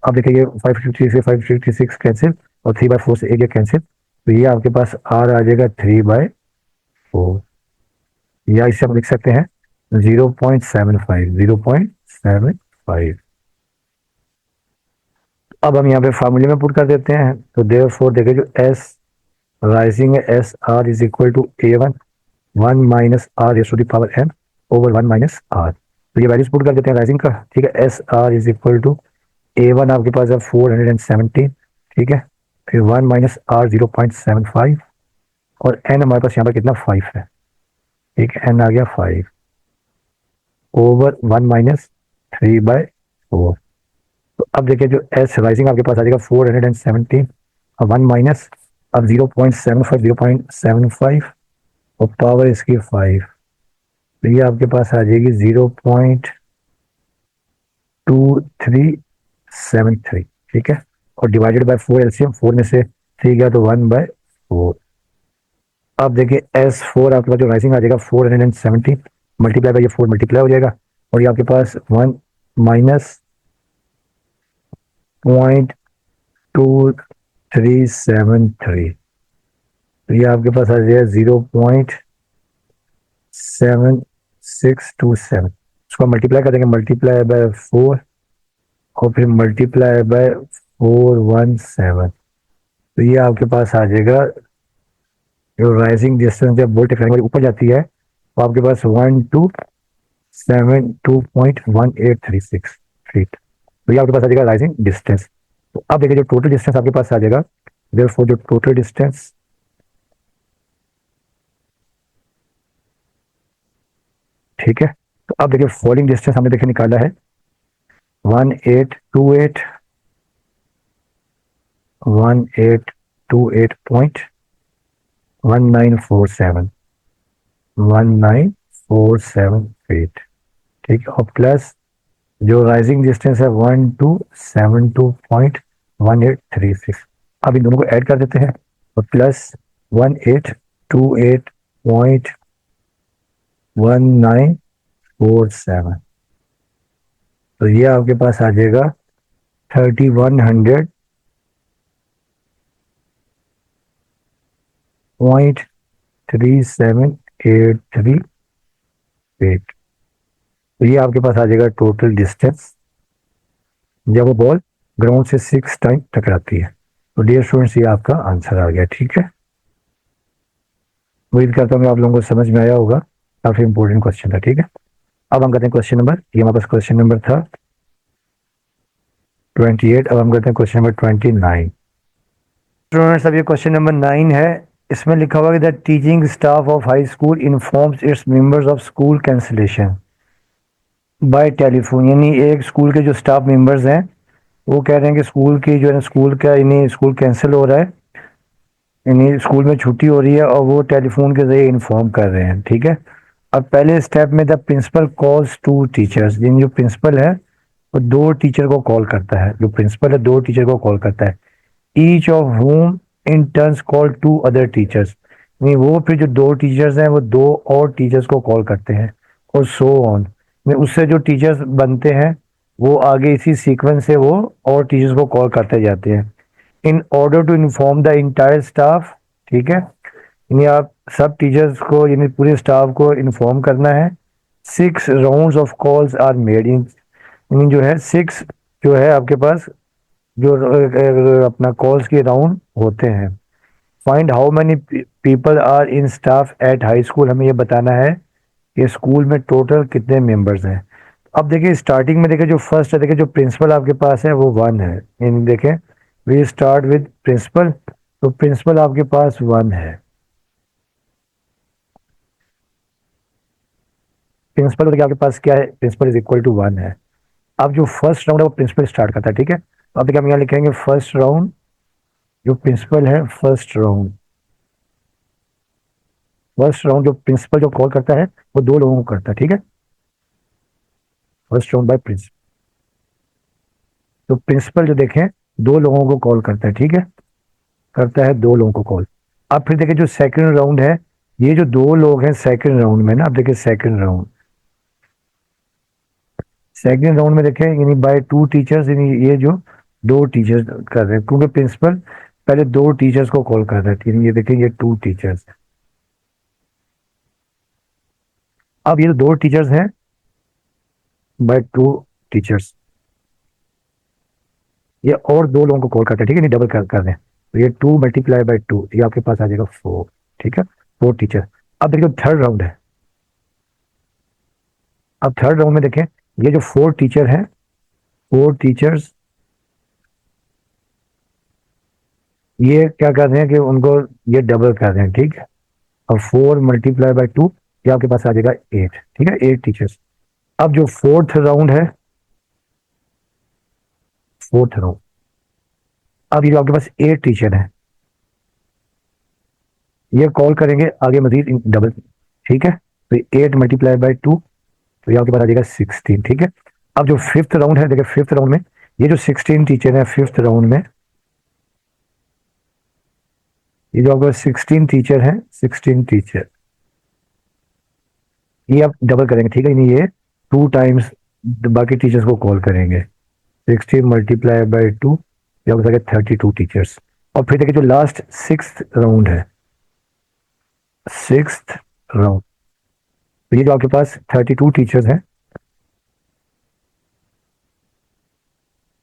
अब देखिए ये 556 से 556 कैंसिल और 3/4 से एक कैंसिल, तो ये आपके पास R आ जाएगा 3/4, या इसे हम लिख सकते हैं 0.75। अब हम यहाँ पे फार्मूले में पुट कर देते हैं, तो देयरफॉर देखिए जो एस राइजिंग है S R is equal to A1 1 minus r raise to the power n over 1 minus r. तो ये वैल्यूज पुट कर देते हैं राइजिंग का। ठीक है, S R is equal to A1 आपके पास है 417। ठीक है, फिर 1 माइनस आर 0.75 और n हमारे पास यहाँ पर कितना 5 है। ठीक है, n आ गया 5 ओवर 1 माइनस 3/4। तो अब देखिए जो एस राइजिंग आपके पास आ जाएगा 417 और 1 माइनस, अब 0.75 और पावर इसकी 5, तो ये आपके पास आ जाएगी 0.2373। ठीक है, और डिवाइडेड बाय 4 एलसीएम, 4 में से 3 गया तो 1/4। अब देखिए S4 आपके पास जो राइजिंग आ जाएगा 417 मल्टीप्लाई बाय ये 4 मल्टीप्लाई हो जाएगा और ये आपके पास 1 माइनस 0.2 373। तो ये आपके पास आ जाएगा 0.7627। उसको मल्टीप्लाई करेंगे, मल्टीप्लाई बाय 4 और फिर मल्टीप्लाई बाय 417। तो ये आपके पास आ जाएगा, जो राइजिंग डिस्टेंस जब बोल्ट वाली ऊपर जाती है तो आपके पास 1272.1836 फीट। तो ये आपके पास आ जाएगा राइजिंग डिस्टेंस। तो अब देखिए जो टोटल डिस्टेंस आपके पास आ जाएगा, देयरफॉर जो टोटल डिस्टेंस, ठीक है। तो अब देखिए फॉलिंग डिस्टेंस हमने देखिए निकाला है 1828 1828.1947 1947 फीट, ठीक है। और प्लस जो राइजिंग डिस्टेंस है 1272.1836। अब इन दोनों को ऐड कर देते हैं और प्लस 1828.1947। तो ये आपके पास आ जाएगा 3100.3783 फीट। तो ये आपके पास आ जाएगा टोटल डिस्टेंस जब वो बॉल ग्राउंड से 6 टाइम टकराती है। तो डियर स्टूडेंट्स, ये आपका आंसर आ गया, ठीक है। उम्मीद करता हूँ आप लोगों को समझ में आया होगा, काफी इंपॉर्टेंट क्वेश्चन था, ठीक है। अब हम करते हैं क्वेश्चन नंबर, ये हमारे पास क्वेश्चन नंबर था 28। अब हम करते हैं क्वेश्चन नंबर 29। स्टूडेंट्स, अब ये क्वेश्चन नंबर 9 है। इसमें लिखा हुआ है the teaching staff of high school informs its members of school cancellation bye telephone. यानी एक स्कूल के जो स्टाफ मेंबर्स हैं वो कह रहे हैं कि स्कूल की जो है स्कूल का यानी स्कूल कैंसिल हो रहा है, यानी स्कूल में छुट्टी हो रही है और वो टेलीफोन के जरिए इन्फॉर्म कर रहे हैं, ठीक है। अब पहले स्टेप में the principal calls two teachers, यानी जो प्रिंसिपल है वो दो टीचर को कॉल करता है, जो प्रिंसिपल है दो टीचर को कॉल करता है। Each of whom in turns call two other teachers, नहीं वो फिर जो दो टीचर्स हैं वो दो और टीचर्स को कॉल करते हैं और सो ऑन। उससे जो टीचर्स बनते हैं वो आगे इसी सीक्वेंस से वो और टीचर्स को कॉल करते जाते हैं in order to inform the entire staff, ठीक है। यानी आप सब टीचर्स को यानी पूरे स्टाफ को इन्फॉर्म करना है। 6 rounds of calls are made in, यानी जो है 6 जो है आपके पास जो अपना कॉल्स के राउंड होते हैं। Find how many people are in staff at high school, हमें ये बताना है कि स्कूल में टोटल कितने मेंबर्स हैं। अब देखिए स्टार्टिंग में देखिए जो फर्स्ट है, देखिए जो प्रिंसिपल आपके पास है वो 1 है, यानी देखें वी स्टार्ट विद प्रिंसिपल, तो प्रिंसिपल आपके पास 1 है। प्रिंसिपल देखिए आपके पास क्या है, प्रिंसिपल इज इक्वल टू 1 है। अब जो फर्स्ट राउंड है वो प्रिंसिपल स्टार्ट करता है, ठीक है। तो अब देखिए हम यहाँ लिखेंगे फर्स्ट राउंड, जो प्रिंसिपल है फर्स्ट राउंड, फर्स्ट राउंड जो प्रिंसिपल जो कॉल करता है वो दो लोगों को करता है, ठीक है। फर्स्ट राउंड बाय प्रिंसिपल, तो प्रिंसिपल जो देखें दो लोगों को कॉल करता है, ठीक है, करता है दो लोगों को कॉल। अब फिर देखिए जो सेकंड राउंड है, ये जो दो लोग हैं सेकंड राउंड में ना, अब देखिए सेकंड राउंड, सेकंड राउंड में देखें यानी बाय 2 टीचर्स, यानी ये जो दो टीचर्स कर रहे हैं क्योंकि प्रिंसिपल पहले दो टीचर्स को कॉल कर रहे थे, ये देखें ये 2 टीचर्स। अब ये जो दो टीचर्स हैं बाय 2 टीचर्स, ये और दो लोगों को कॉल करते हैं, ठीक है, नहीं डबल कर रहे हैं। तो ये 2 मल्टीप्लाई बाय 2, ये आपके पास आ जाएगा 4, ठीक है, 4 टीचर। अब देखिए थर्ड राउंड है, अब थर्ड राउंड में देखें ये जो 4 टीचर हैं, 4 टीचर्स ये क्या कर रहे हैं कि उनको ये डबल कर रहे हैं, ठीक है। और 4 मल्टीप्लाई बाय 2, ये आपके पास आ जाएगा 8, ठीक है, 8 टीचर्स। अब जो फोर्थ राउंड है, फोर्थ राउंड, अब ये जो आपके पास 8 टीचर हैं ये कॉल करेंगे आगे मजीद डबल, ठीक है। तो 8 मल्टीप्लाई बाय 2, तो ये आपके पास आ जाएगा 16, ठीक है। अब जो फिफ्थ राउंड है, देखिए फिफ्थ राउंड में ये जो 16 टीचर हैं फिफ्थ राउंड में, ये जो आपके 16 टीचर हैं, 16 टीचर ये आप डबल करेंगे, ठीक है, नहीं ये 2 टाइम्स बाकी टीचर्स को कॉल करेंगे। 16 मल्टीप्लाई बाय 2, ये आपके 32 टीचर्स। और फिर देखिए जो लास्ट 6th राउंड है, 6th राउंड, तो ये जो आपके पास 32 टीचर्स हैं,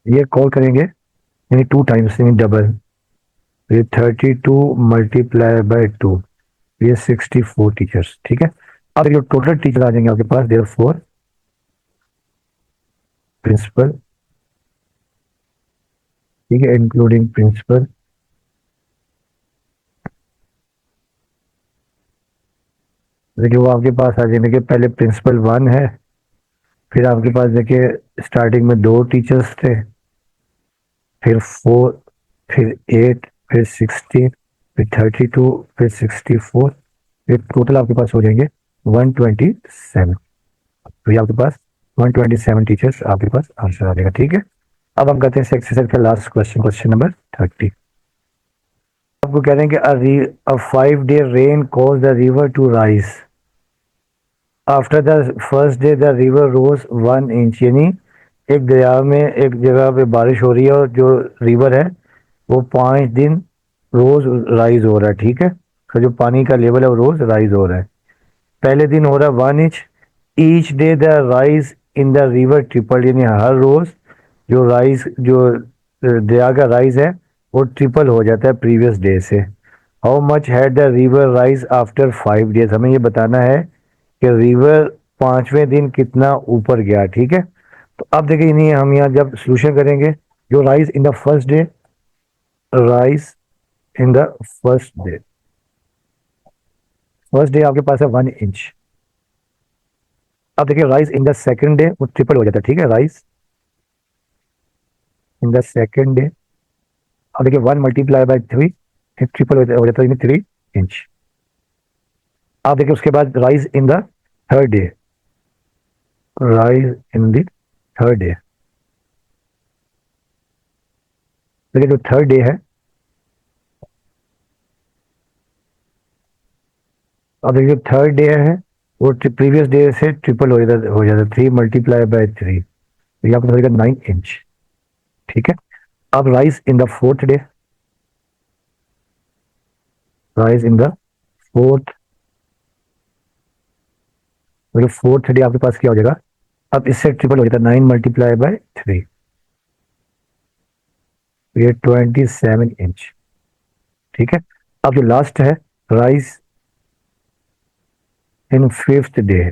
ये कॉल करेंगे यानी 2 टाइम्स यानी डबल, ये 32 मल्टीप्लाई बाय 2, ये 64 टीचर्स। ठीक है, अब जो टोटल टीचर आ जाएंगे आपके पास, देयर 4 प्रिंसिपल, ठीक है, इंक्लूडिंग प्रिंसिपल। देखिए वो आपके पास आ जाएंगे कि पहले प्रिंसिपल 1 है, फिर आपके पास देखिए स्टार्टिंग में 2 टीचर्स थे, फिर 4, फिर 8, फिर 16, फिर 32, फिर 64, फिर टोटल आपके पास हो जाएंगे 127। तो ये आपके पास 127 टीचर्स आपके पास आंसर आ जाएगा। ठीक है, अब हम करते हैं एक्सरसाइज का लास्ट क्वेश्चन, क्वेश्चन नंबर 30। आपको कह रहे हैं कि a 5-day rain cause the river to rise, after the first day the river rose 1 inch, यानी एक दरिया में एक जगह पे बारिश हो रही है और जो रिवर है वो 5 दिन रोज राइज हो रहा है। ठीक है, तो जो पानी का लेवल है वो रोज राइज हो रहा है। पहले दिन हो रहा है 1 inch, each day the rise in the river triple, यानी हर रोज जो राइज जो दरिया का राइज है वो ट्रिपल हो जाता है प्रीवियस डे से। How much had the river rise after 5 days, हमें ये बताना है कि रिवर 5वें दिन कितना ऊपर गया। ठीक है, तो अब देखिए नहीं हम यहाँ जब सोल्यूशन करेंगे, जो rise in the first day, rise in the first day, first day आपके पास है 1 इंच। अब देखिए rise in the second day वो ट्रिपल हो जाता है। ठीक है, rise in the second day, अब देखिए 1 मल्टीप्लाई बाय 3, ट्रिपल हो जाता है 3 इंच। अब देखिए उसके बाद rise in the third day, rise in the third day, देखिए जो थर्ड डे है, अब देखिए जो थर्ड डे है वो प्रीवियस डे से ट्रिपल हो जाता 3 मल्टीप्लाई बाय 3, तो यहाँ पर 9 इंच। ठीक है, अब rise in the fourth day, rise in the fourth, मतलब फोर्थ डे आपके पास क्या हो जाएगा, अब इससे ट्रिपल हो जाता है 9 मल्टीप्लाई बाय 3, ये 27 इंच। ठीक है, अब जो लास्ट है राइज इन फिफ्थ डे,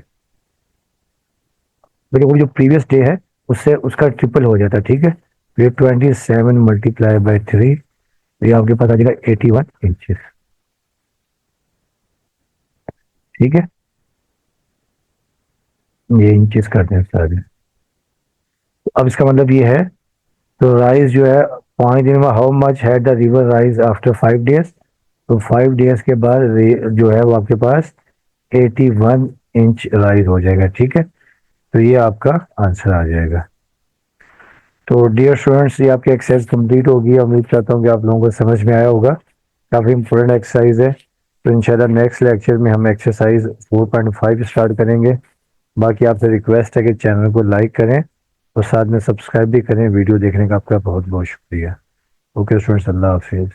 देखिए वो जो प्रीवियस डे है उससे उसका ट्रिपल हो जाता है। ठीक है, ये 27 मल्टीप्लाई बाय 3, ये आपके पास आ जाएगा 81 इंचेस। ठीक है, ये इंचेस करते हैं सारे। अब इसका मतलब ये है, तो राइज जो है 5 दिन में, how much had the river rise after 5 days, तो 5 डेज के बाद जो है वो आपके पास 81 इंच राइज हो जाएगा। ठीक है, तो ये आपका आंसर आ जाएगा। तो डियर स्टूडेंट्स, ये आपकी एक्सरसाइज कंप्लीट होगी। उम्मीद करता हूँ कि आप लोगों को समझ में आया होगा, काफ़ी इंपॉर्टेंट एक्सरसाइज है। तो इंशाल्लाह नेक्स्ट लेक्चर में हम एक्सरसाइज 4.5 स्टार्ट करेंगे। बाकी आपसे रिक्वेस्ट है कि चैनल को लाइक करें और साथ में सब्सक्राइब भी करें। वीडियो देखने का आपका बहुत बहुत शुक्रिया। ओके स्टूडेंट्स, अल्लाह हाफिज़।